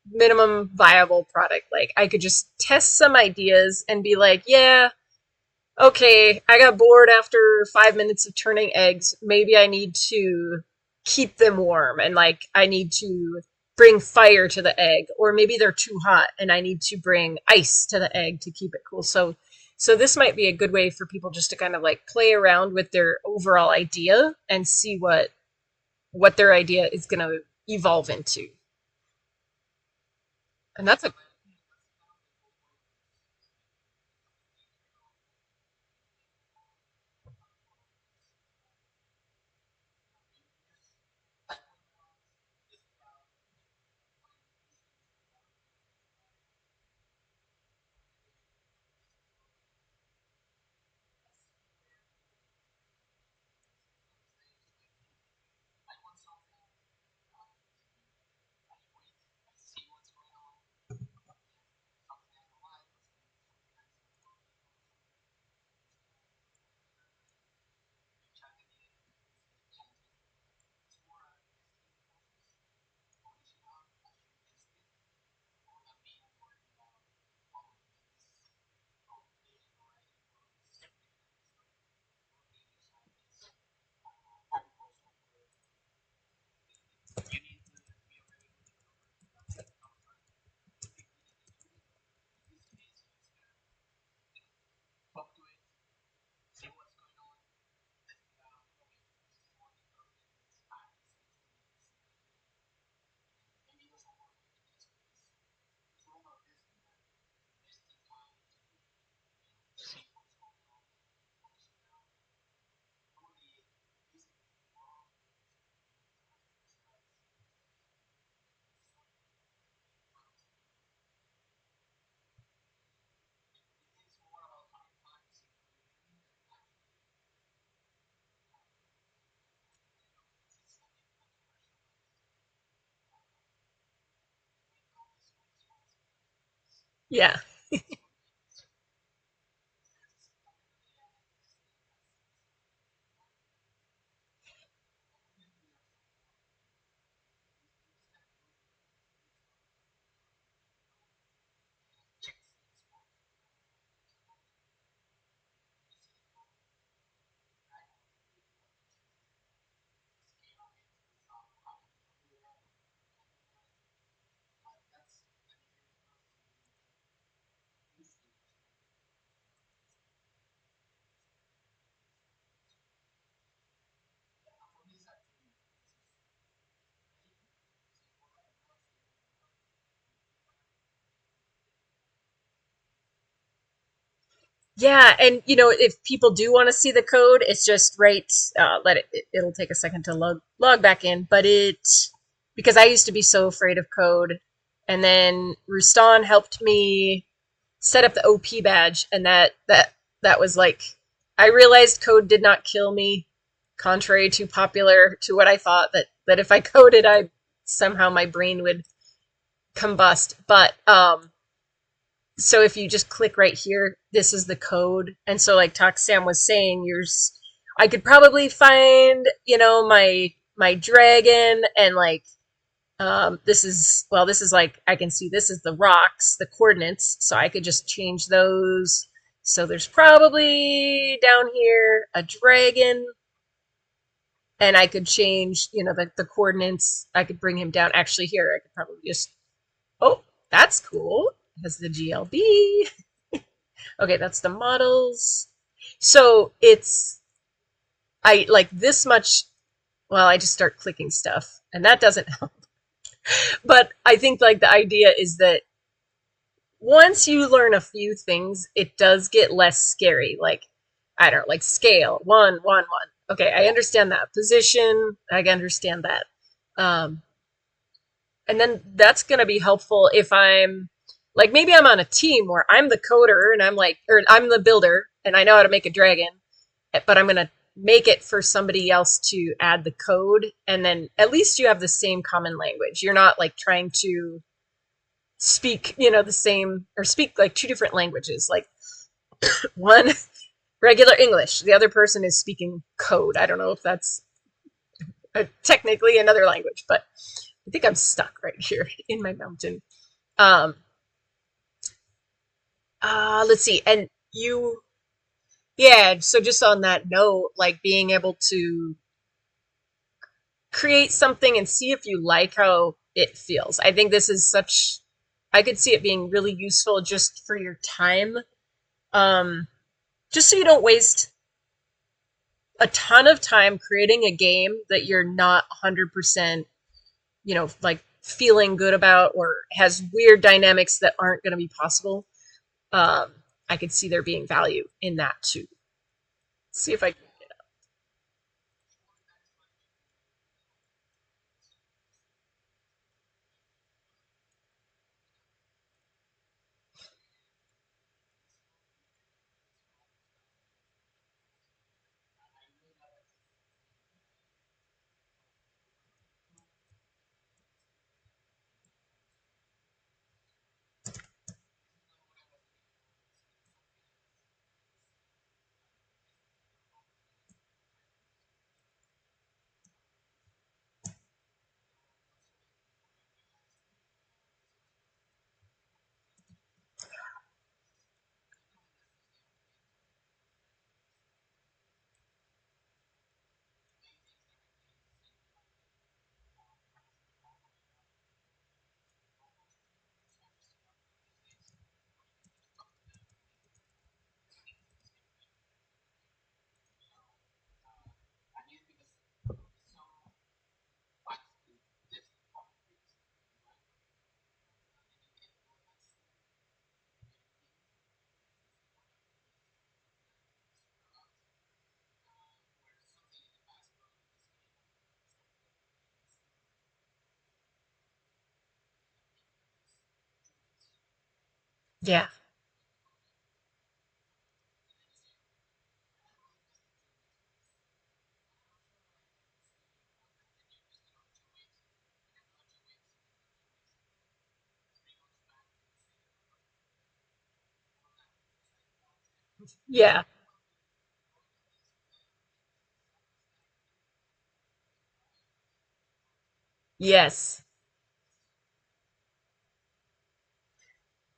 minimum viable product. Like I could just test some ideas and be like, yeah, okay, I got bored after 5 minutes of turning eggs. Maybe I need to keep them warm and like I need to bring fire to the egg, or maybe they're too hot and I need to bring ice to the egg to keep it cool. So this might be a good way for people just to kind of like play around with their overall idea and see what their idea is going to evolve into. And that's a Yeah. Yeah, and if people do want to see the code, it's just right. Let it'll take a second to log back in, but because I used to be so afraid of code, and then Rustan helped me set up the OP badge, and that was like I realized code did not kill me, contrary to popular to what I thought that if I coded, I somehow my brain would combust. But so if you just click right here, this is the code. And so like ToxSam was saying, I could probably find, my dragon and like this is like I can see this is the rocks, the coordinates, so I could just change those. So there's probably down here a dragon, and I could change, the coordinates. I could bring him down. Actually, here I could probably just. Oh, that's cool. It has the GLB. Okay, that's the models. So it's I like this much. Well, I just start clicking stuff, and that doesn't help. But I think like the idea is that once you learn a few things, it does get less scary. Like I don't know, like scale 1 1 1. Okay, I understand that. Position, I understand that. Um, and then that's going to be helpful if I'm like maybe I'm on a team where I'm the coder and I'm like or I'm the builder and I know how to make a dragon, but I'm going to make it for somebody else to add the code, and then at least you have the same common language. You're not like trying to speak, the same or speak like two different languages. Like one regular English, the other person is speaking code. I don't know if that's technically another language, but I think I'm stuck right here in my mountain. Um, let's see. And yeah. So just on that note, like being able to create something and see if you like how it feels. I think this is I could see it being really useful just for your time. Um, just so you don't waste a ton of time creating a game that you're not 100%, like feeling good about or has weird dynamics that aren't going to be possible. Um, I could see there being value in that too. See if I can. Yeah. Yeah. Yes.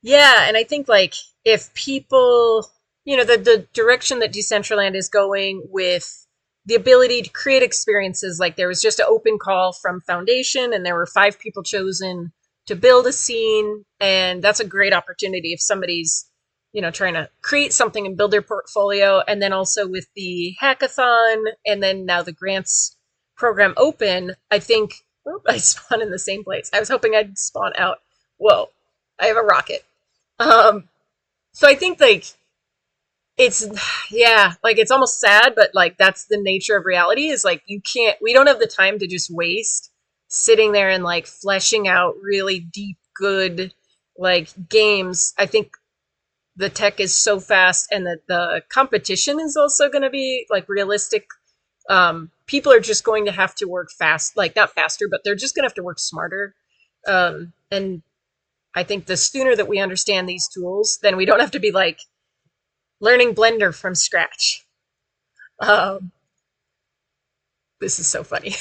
Yeah, and I think like if people, the direction that Decentraland is going with the ability to create experiences, like there was just an open call from Foundation, and there were 5 people chosen to build a scene, and that's a great opportunity if somebody's, trying to create something and build their portfolio, and then also with the hackathon, and then now the grants program open. I think, oop, I spawned in the same place. I was hoping I'd spawn out. Whoa, I have a rocket. Um, so I think like it's yeah, like it's almost sad, but like that's the nature of reality is like we don't have the time to just waste sitting there and like fleshing out really deep, good like games. I think the tech is so fast and that the competition is also going to be like realistic. People are just going to have to work fast, like not faster, but they're just going to have to work smarter. And I think the sooner that we understand these tools, then we don't have to be like learning Blender from scratch. Um, this is so funny.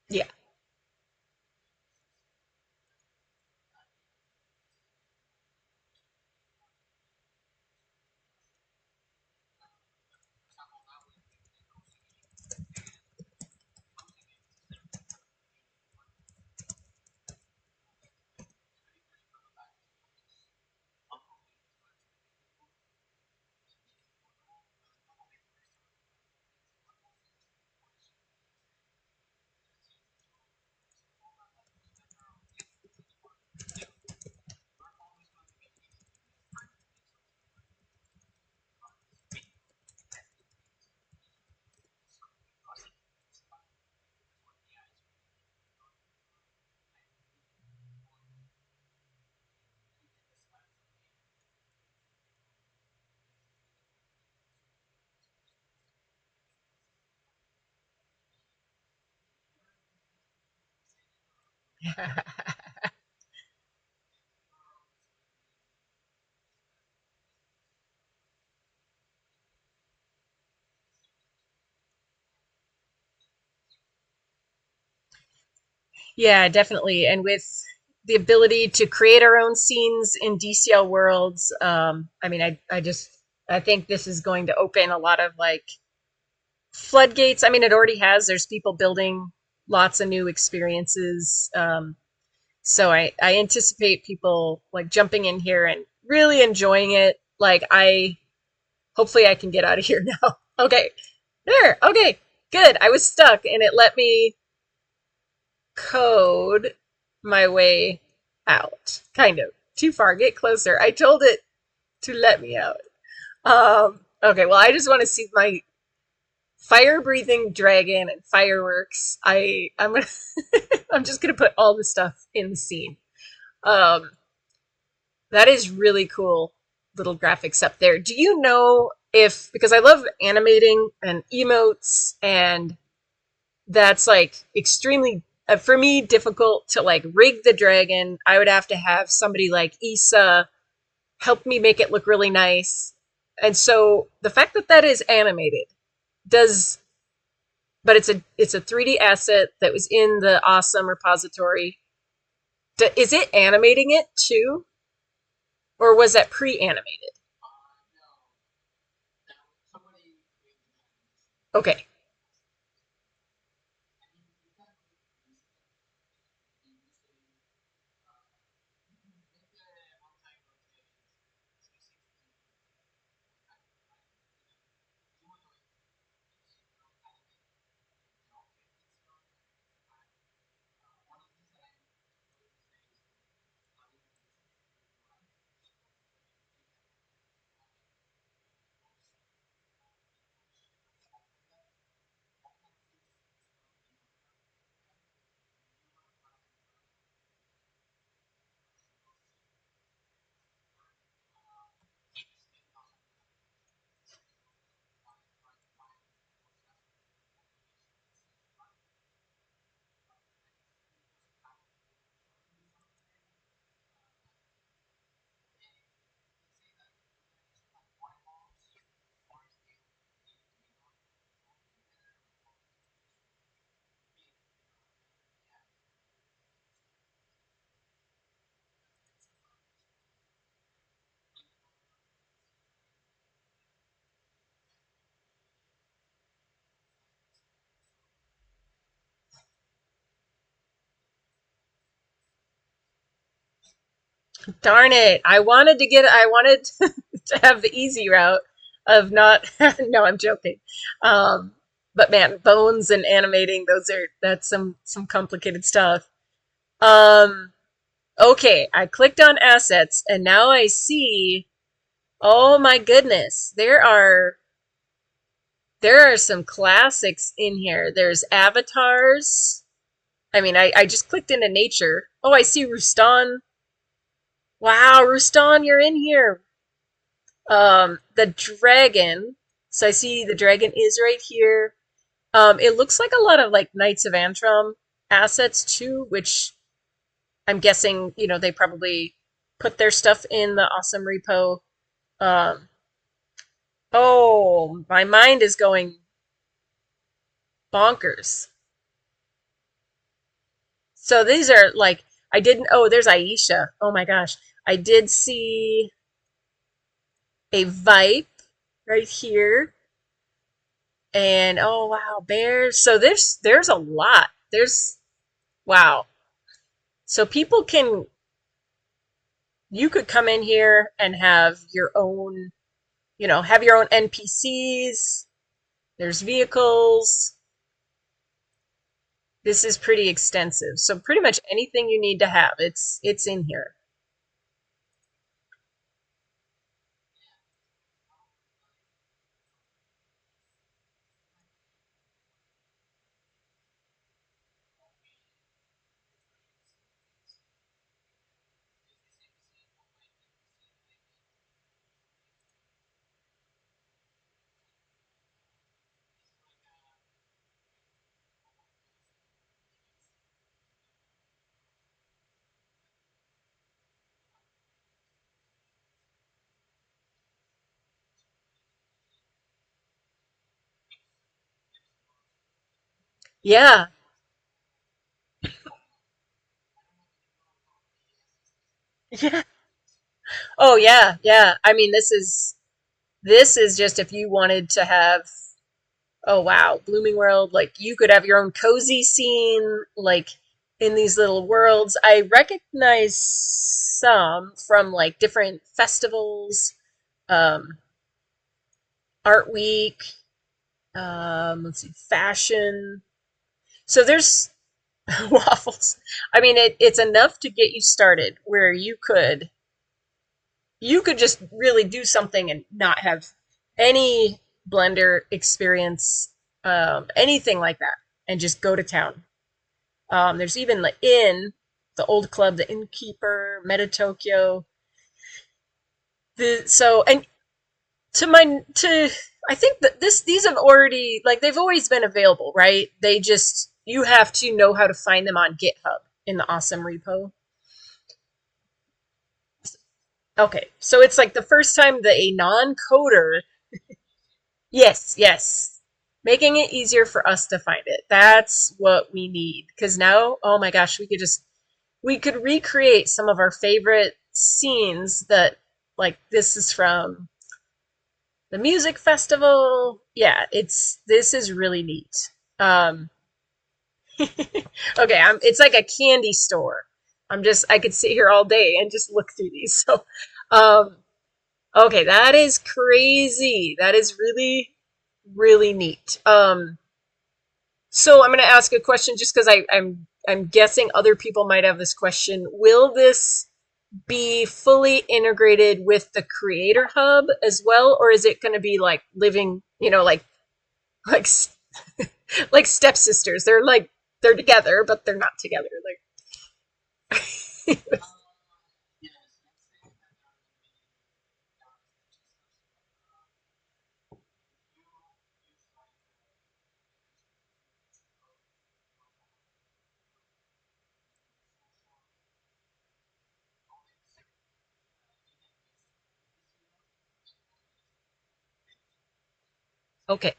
Yeah. Yeah, definitely. And with the ability to create our own scenes in DCL worlds, I mean, I think this is going to open a lot of like floodgates. I mean, it already has. There's people building lots of new experiences. So I anticipate people like jumping in here and really enjoying it. Like hopefully I can get out of here now. Okay. There. Okay. Good. I was stuck and it let me code my way out. Kind of. Too far. Get closer. I told it to let me out. Okay, well I just want to see my fire breathing dragon and fireworks. I'm just gonna put all the stuff in the scene. Um that is really cool little graphics up there. Do you know if because I love animating and emotes and that's like extremely for me difficult to like rig the dragon. I would have to have somebody like Issa help me make it look really nice. And so the fact that that is animated does but it's a 3D asset that was in the awesome repository. Is it animating it too or was that pre-animated? Okay. Darn it. I wanted to have the easy route of not, no, I'm joking. Um, but man, bones and animating, that's some complicated stuff. Um, okay, I clicked on assets and now I see, oh my goodness, there are some classics in here. There's avatars. I mean, I just clicked into nature. Oh, I see Rustan. Wow, Rustan, you're in here. The dragon. So I see the dragon is right here. It looks like a lot of like Knights of Antrim assets too, which I'm guessing, they probably put their stuff in the awesome repo. Um, oh, my mind is going bonkers. So these are like, I didn't, oh, there's Aisha. Oh my gosh. I did see a Vipe right here. And oh wow, bears. So there's a lot. Wow. So people can you could come in here and have your own, have your own NPCs. There's vehicles. This is pretty extensive. So pretty much anything you need to have, it's in here. Yeah. Yeah. Oh yeah, yeah. I mean, this is just if you wanted to have, oh wow, Blooming World, like you could have your own cozy scene, like in these little worlds. I recognize some from like different festivals, um, Art Week, let's see, fashion. So there's waffles. I mean, it's enough to get you started where you could just really do something and not have any Blender experience, anything like that, and just go to town. There's even the inn, the old club, the innkeeper, Meta Tokyo. And to I think that these have already, like, they've always been available, right? They just, you have to know how to find them on GitHub in the awesome repo. Okay, so it's like the first time that a non-coder. Yes, yes. Making it easier for us to find it. That's what we need. Because now, oh my gosh, we could recreate some of our favorite scenes that, like, this is from the music festival. Yeah, this is really neat. Um, okay, it's like a candy store. I could sit here all day and just look through these. So, um, okay, that is crazy. That is really, really neat. So I'm going to ask a question just because I'm guessing other people might have this question. Will this be fully integrated with the Creator Hub as well, or is it going to be like living, like like stepsisters? They're together, but they're not together. Like, okay,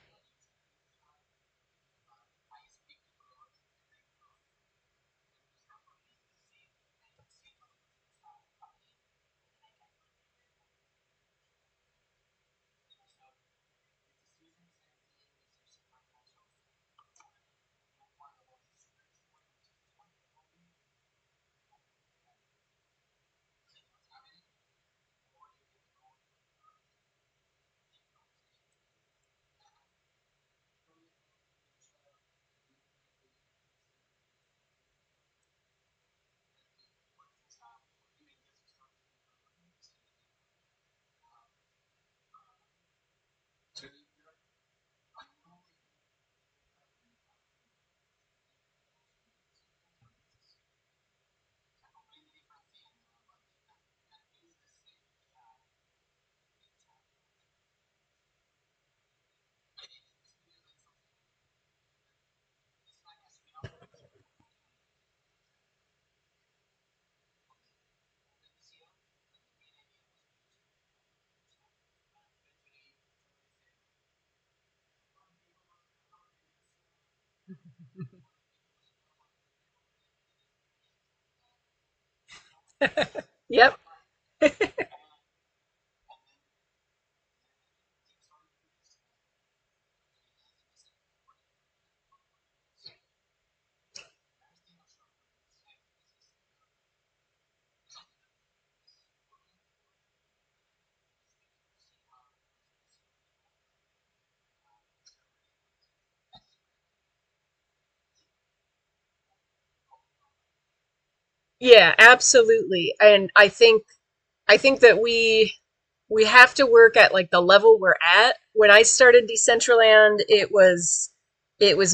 Yep. Yeah, absolutely. And I think that we have to work at like the level we're at. When I started Decentraland, it was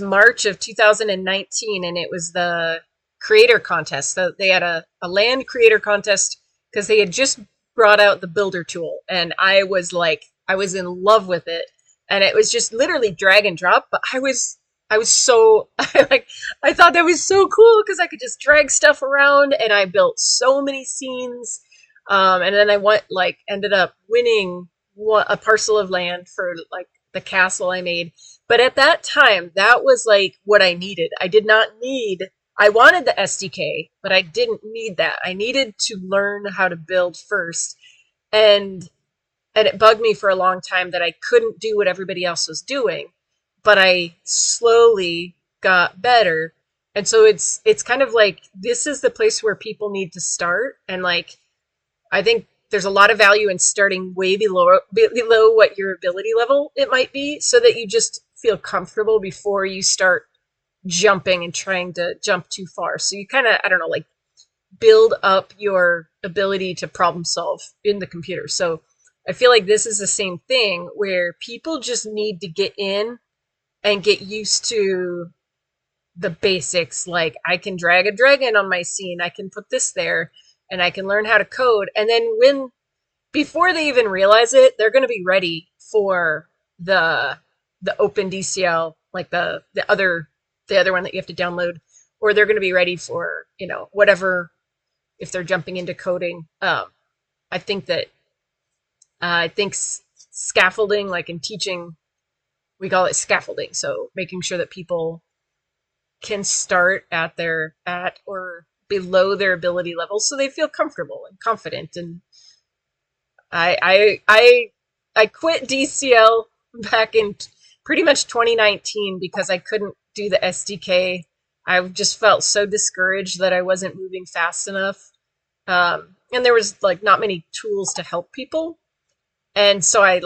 March of 2019, and it was the creator contest. So they had a land creator contest because they had just brought out the builder tool, and I was in love with it, and it was just literally drag and drop. But I was so I thought that was so cool because I could just drag stuff around, and I built so many scenes, and then I went like ended up winning a parcel of land for like the castle I made. But at that time, that was like what I needed. I did not need. I wanted the SDK, but I didn't need that. I needed to learn how to build first, and and it bugged me for a long time that I couldn't do what everybody else was doing. But I slowly got better, and so it's kind of like this is the place where people need to start, and like I think there's a lot of value in starting way below what your ability level it might be, so that you just feel comfortable before you start jumping and trying to jump too far. So you kind of, I don't know, like build up your ability to problem solve in the computer. So I feel like this is the same thing where people just need to get in and get used to the basics. Like I can drag a dragon on my scene, I can put this there, and I can learn how to code. And then when before they even realize it, they're going to be ready for the OpenDCL, like the other one that you have to download, or they're going to be ready for whatever if they're jumping into coding. I think that I think scaffolding, like in teaching, we call it scaffolding. So making sure that people can start at or below their ability level, so they feel comfortable and confident. And I I I I quit DCL back in pretty much 2019 because I couldn't do the SDK. I just felt so discouraged that I wasn't moving fast enough, and there was like not many tools to help people. And so I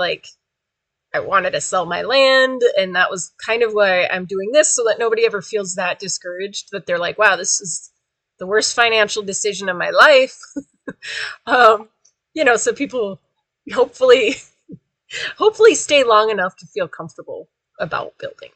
wanted to sell my land, and that was kind of why I'm doing this, so that nobody ever feels that discouraged, that they're like, wow, this is the worst financial decision of my life. um, so people hopefully hopefully stay long enough to feel comfortable about building.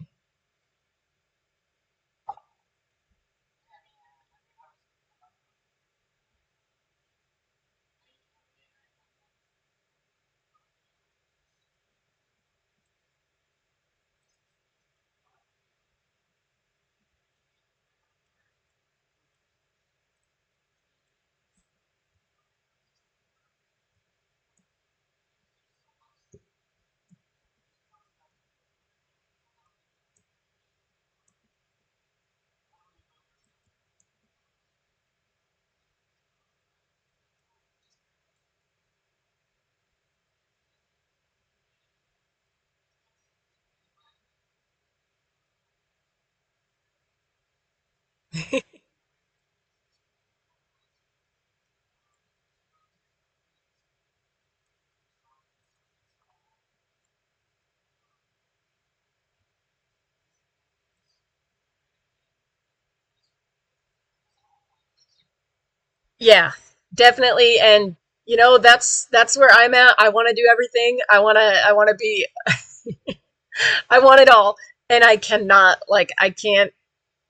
Yeah, definitely. And that's where I'm at. I want to do everything. I want to be I want it all. And I cannot, like, I can't,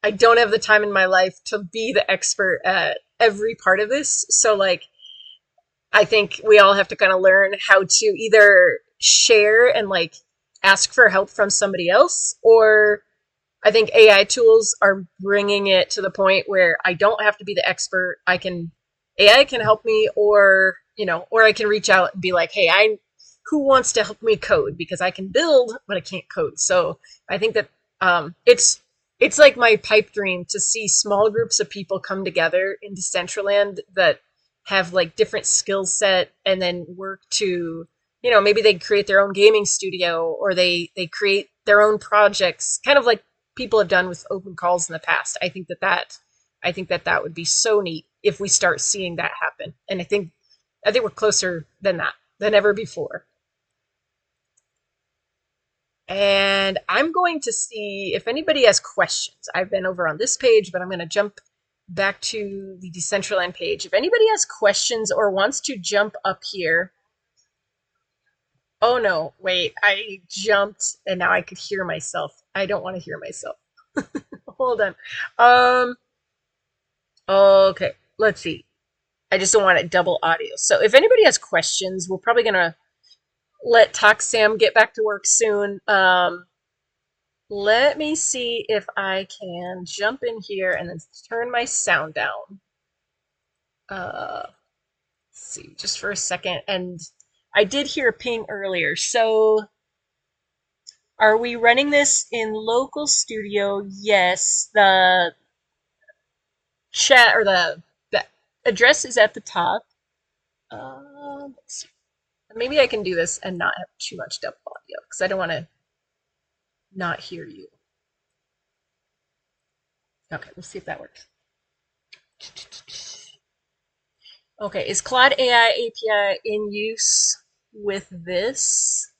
I don't have the time in my life to be the expert at every part of this. So, like, I think we all have to kind of learn how to either share and, like, ask for help from somebody else, or I think AI tools are bringing it to the point where I don't have to be the expert. AI can help me, or I can reach out and be like, hey, who wants to help me code, because I can build, but I can't code. So I think that it's it's like my pipe dream to see small groups of people come together in Decentraland that have like different skill set and then work to, maybe they create their own gaming studio or they create their own projects, kind of like people have done with open calls in the past. I think that would be so neat if we start seeing that happen. And I think we're closer than that than ever before. And I'm going to see if anybody has questions. I've been over on this page, but I'm going to jump back to the Decentraland page. If anybody has questions or wants to jump up here. Oh no, wait, I jumped and now I could hear myself. I don't want to hear myself. Hold on. Um, okay, let's see. I just don't want it double audio. So if anybody has questions, we're probably going to let ToxSam get back to work soon. Let me see if I can jump in here and then turn my sound down. Let's see, just for a second. And I did hear a ping earlier. So are we running this in local studio? Yes. The chat or the address is at the top. Let's see. Maybe I can do this and not have too much double audio because I don't want to not hear you. Okay, let's see if that works. Okay, is Claude AI API in use with this?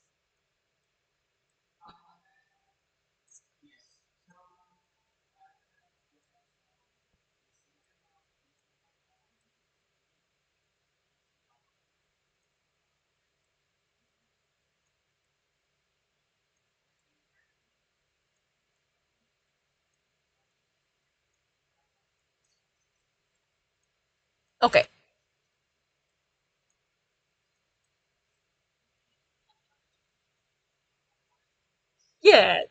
Okay, yeah.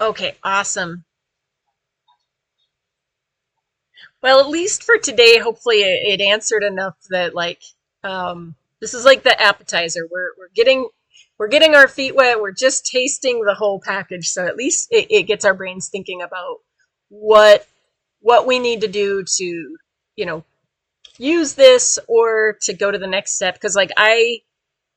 Okay, awesome. Well, at least for today, hopefully it answered enough that this is like the appetizer. We're getting our feet wet. We're just tasting the whole package, so at least it gets our brains thinking about what what we need to do to you know use this or to go to the next step. Because like I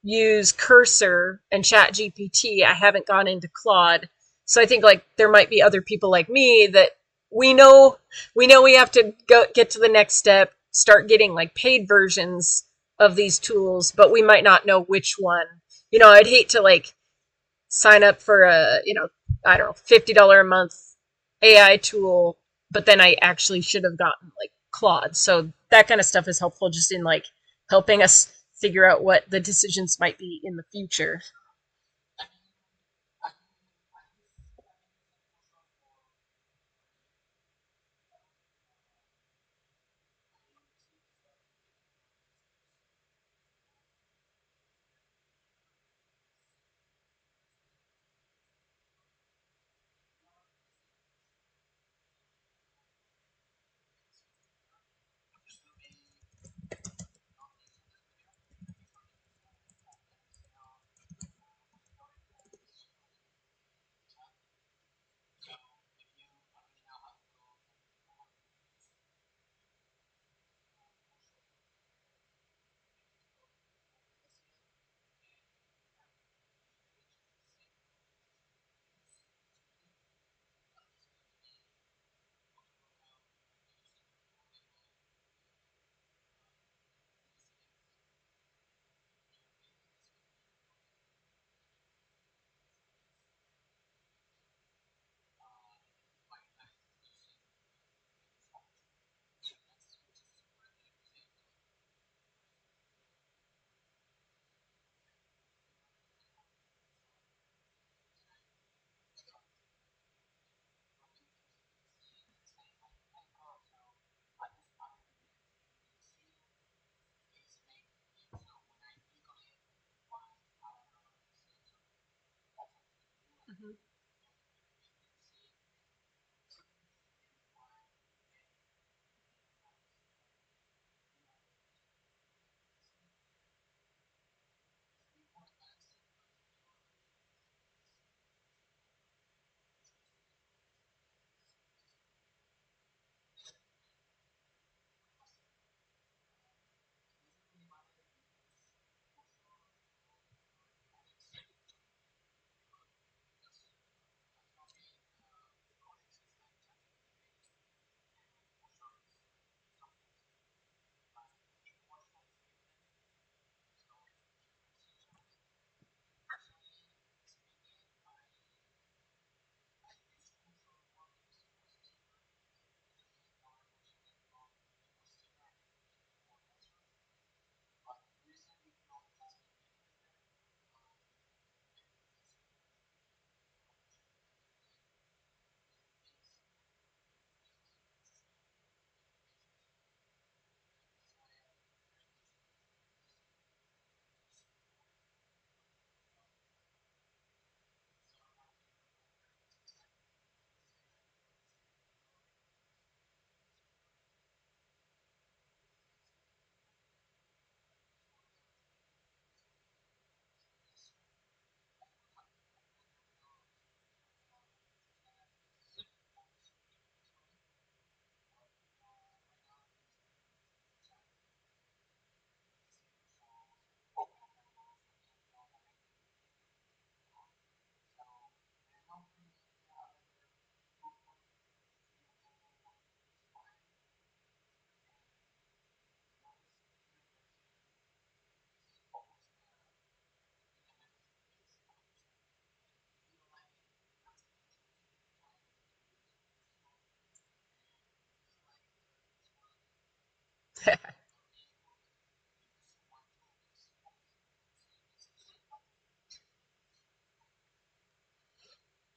use Cursor and Chat GPT. I haven't gone into Claude. So I think like there might be other people like me that we know we have to go get to the next step, start getting like paid versions of these tools, but we might not know which one. I'd hate to like sign up for I don't know, $50 a month AI tool, but then I actually should have gotten like Claude. So that kind of stuff is helpful just in like helping us figure out what the decisions might be in the future.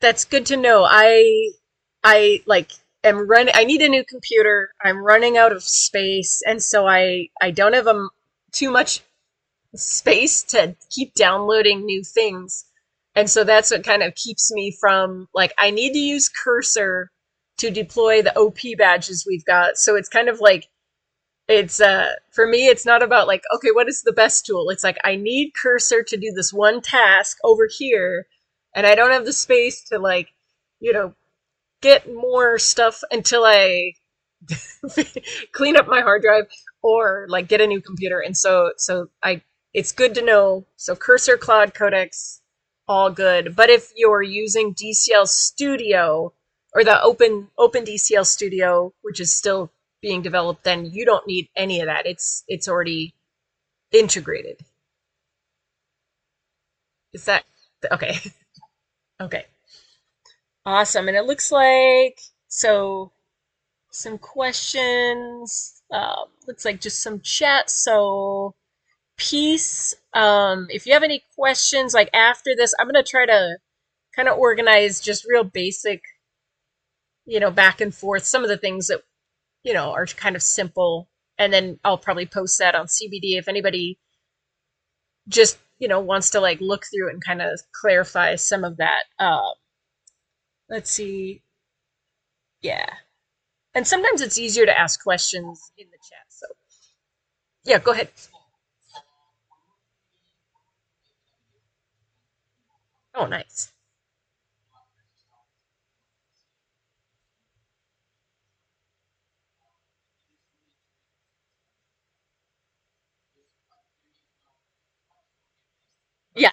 That's good to know. I like am running. I need a new computer. I'm running out of space, and so I don't have too much space to keep downloading new things. And so that's what kind of keeps me from like I need to use cursor to deploy the OP badges we've got. So it's kind of like it's for me it's not about like okay, what is the best tool? It's like I need cursor to do this one task over here and I don't have the space to like, you know, get more stuff until I clean up my hard drive or like get a new computer. And so I it's good to know. So cursor cloud codecs all good. But if you're using DCL Studio or the OpenDCL Studio, which is still being developed, then you don't need any of that. It's already integrated. Is that okay? Okay. Awesome. And it looks like so some questions. Looks like just some chat. So peace. If you have any questions, like after this, I'm gonna try to kind of organize just real basic, back and forth. Some of the things that are kind of simple, and then I'll probably post that on CBD if anybody just wants to like look through it and kind of clarify some of that. Let's see. Yeah, and sometimes it's easier to ask questions in the chat. So yeah, go ahead. Oh, nice. Yeah.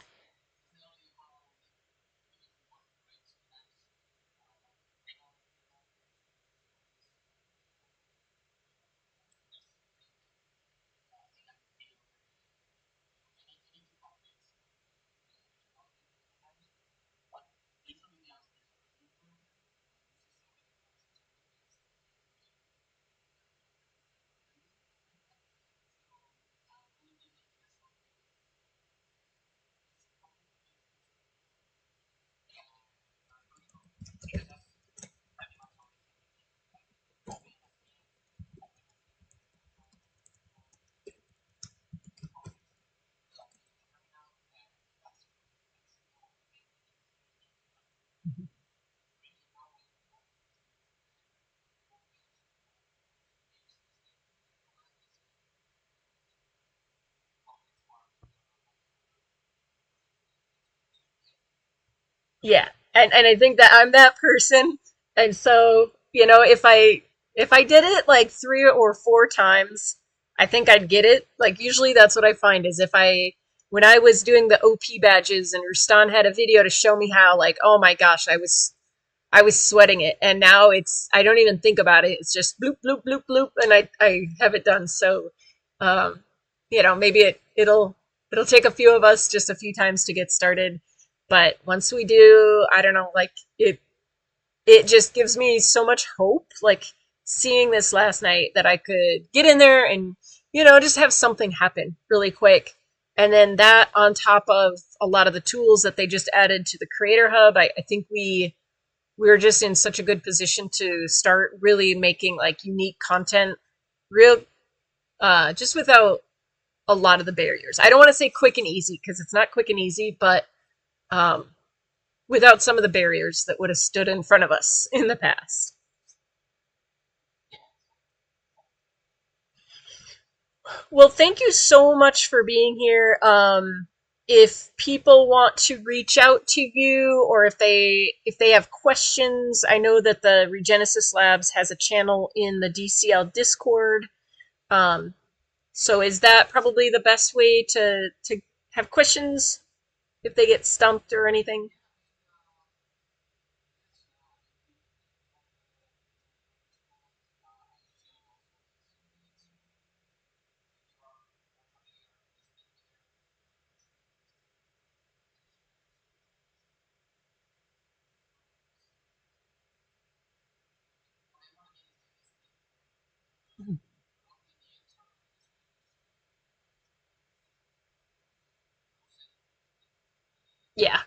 Yeah, and I think that I'm that person, and so you know, if I did it like 3 or 4 times, I think I'd get it. Like usually, that's what I find is if I when I was doing the OP badges and Rustan had a video to show me how, like, oh my gosh, I was sweating it, and now it's I don't even think about it. It's just bloop bloop bloop bloop, and I have it done. So, um, you know, maybe it'll take a few of us just a few times to get started, but once we do, I don't know, like it just gives me so much hope. Like seeing this last night that I could get in there and you know just have something happen really quick. And then that on top of a lot of the tools that they just added to the Creator Hub, I think we're just in such a good position to start really making like unique content real just without a lot of the barriers. I don't want to say quick and easy because it's not quick and easy, but um, without some of the barriers that would have stood in front of us in the past. Well, thank you so much for being here. If people want to reach out to you or if they have questions, I know that the Regenesis Labs has a channel in the DCL Discord. Um, so is that probably the best way to have questions if they get stumped or anything? Yeah.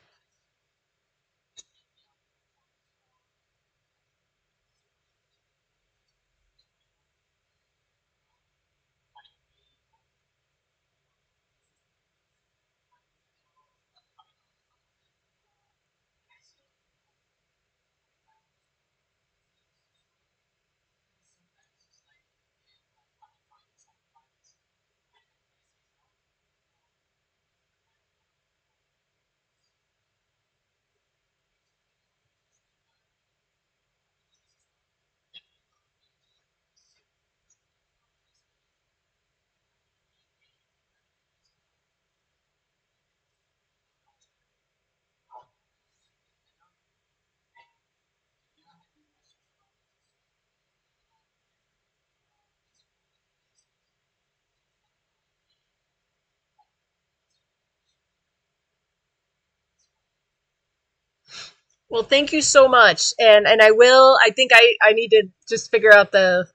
Well, thank you so much, and I will. I think I need to just figure out the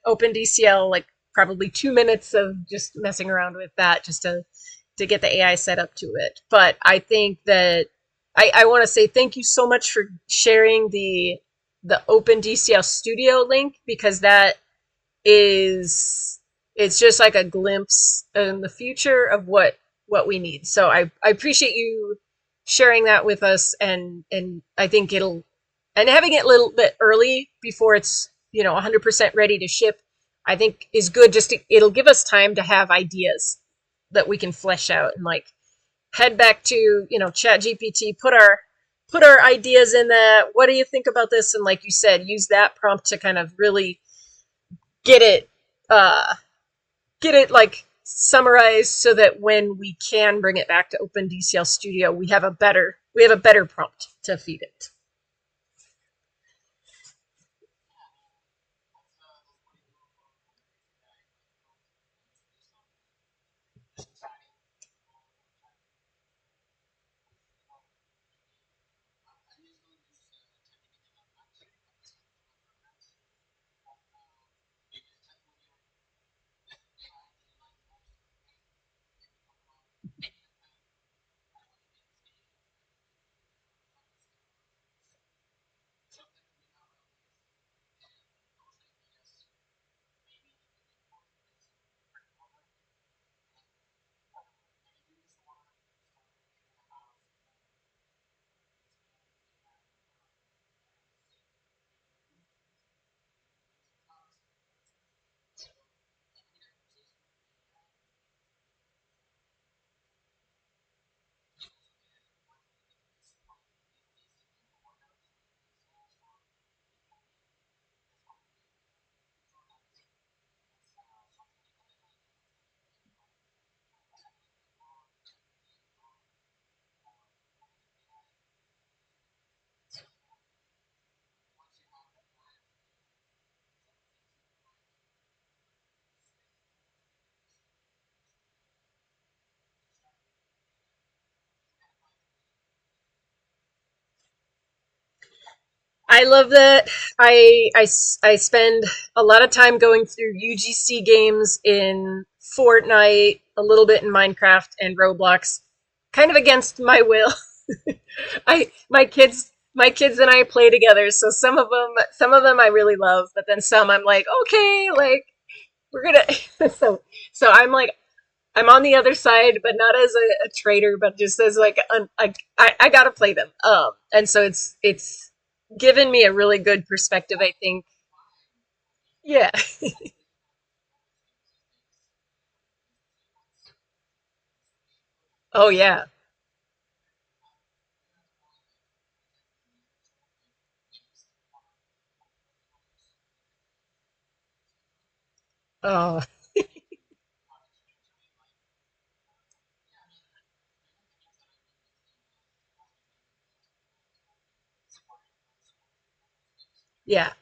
OpenDCL like probably 2 minutes of just messing around with that just to get the AI set up to it. But I think that I want to say thank you so much for sharing the OpenDCL Studio link because that is it's just like a glimpse in the future of what we need. So I appreciate you sharing that with us and I think it'll and having it a little bit early before it's, you know, 100% ready to ship, I think is good just to, it'll give us time to have ideas that we can flesh out and like head back to, you know, Chat GPT, put our ideas in that. What do you think about this? And like you said, use that prompt to kind of really get it uh get it like summarized so that when we can bring it back to OpenDCL Studio, we have a better prompt to feed it. I love that. I spend a lot of time going through UGC games in Fortnite, a little bit in Minecraft and Roblox, kind of against my will. I my kids and I play together, so some of them I really love, but then some I'm like, okay, like we're gonna so I'm on the other side, but not as a traitor, but just as like I gotta play them. And so it's given me a really good perspective, I think. Yeah. Oh yeah. Oh yeah.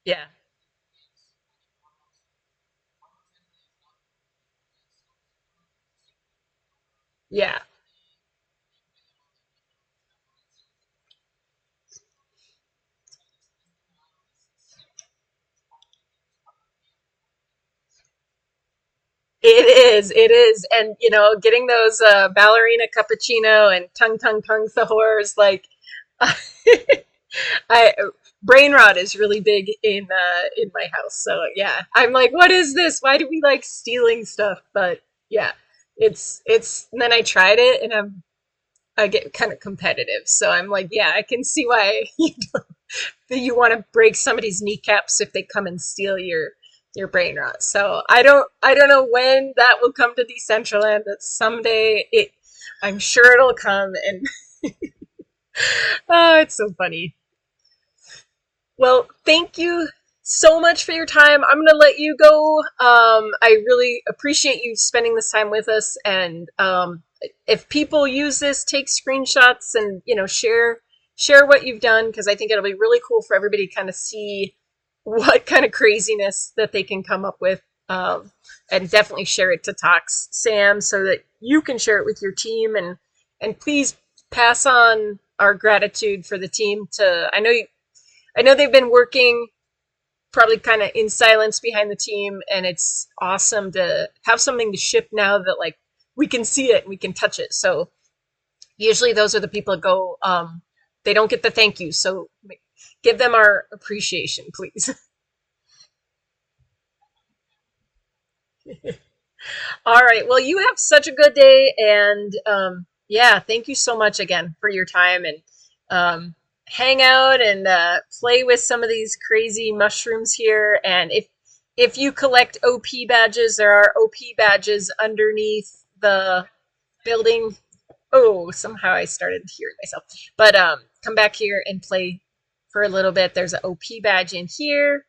Yeah. Yeah. It is, and getting those ballerina cappuccino and tongue tongue tongue sahurs, like I brain rot is really big in my house. So yeah, I'm like, what is this? Why do we like stealing stuff? But yeah, it's. And then I tried it, and I get kind of competitive. So I'm like, yeah, I can see why you want to break somebody's kneecaps if they come and steal your brain rot. So I don't know when that will come to Decentraland, but someday I'm sure it'll come. And oh, it's so funny. Well, thank you so much for your time. I'm going to let you go. I really appreciate you spending this time with us. And if people use this, take screenshots and share what you've done, because I think it'll be really cool for everybody to kind of see what kind of craziness that they can come up with. And definitely share it to Tox Sam so that you can share it with your team, and please pass on our gratitude for the team to. I know they've been working probably kind of in silence behind the team, and it's awesome to have something to ship now that like we can see it and we can touch it. So usually those are the people that go. They don't get the thank you, so give them our appreciation, please. All right. Well, you have such a good day, and yeah, thank you so much again for your time, and hang out and play with some of these crazy mushrooms here. And if you collect OP badges, there are OP badges underneath the building. Oh, somehow I started hearing myself. But come back here and play for a little bit. There's an OP badge in here,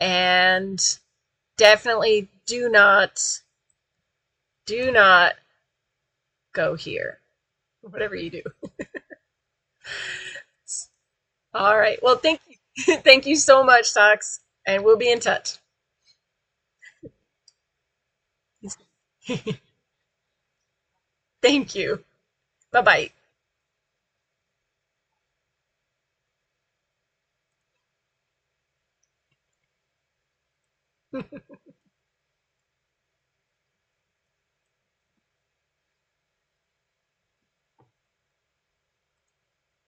and definitely do not go here. Whatever you do. All right. Well, thank you. Thank you so much, Tox. And we'll be in touch. Thank you. Bye bye.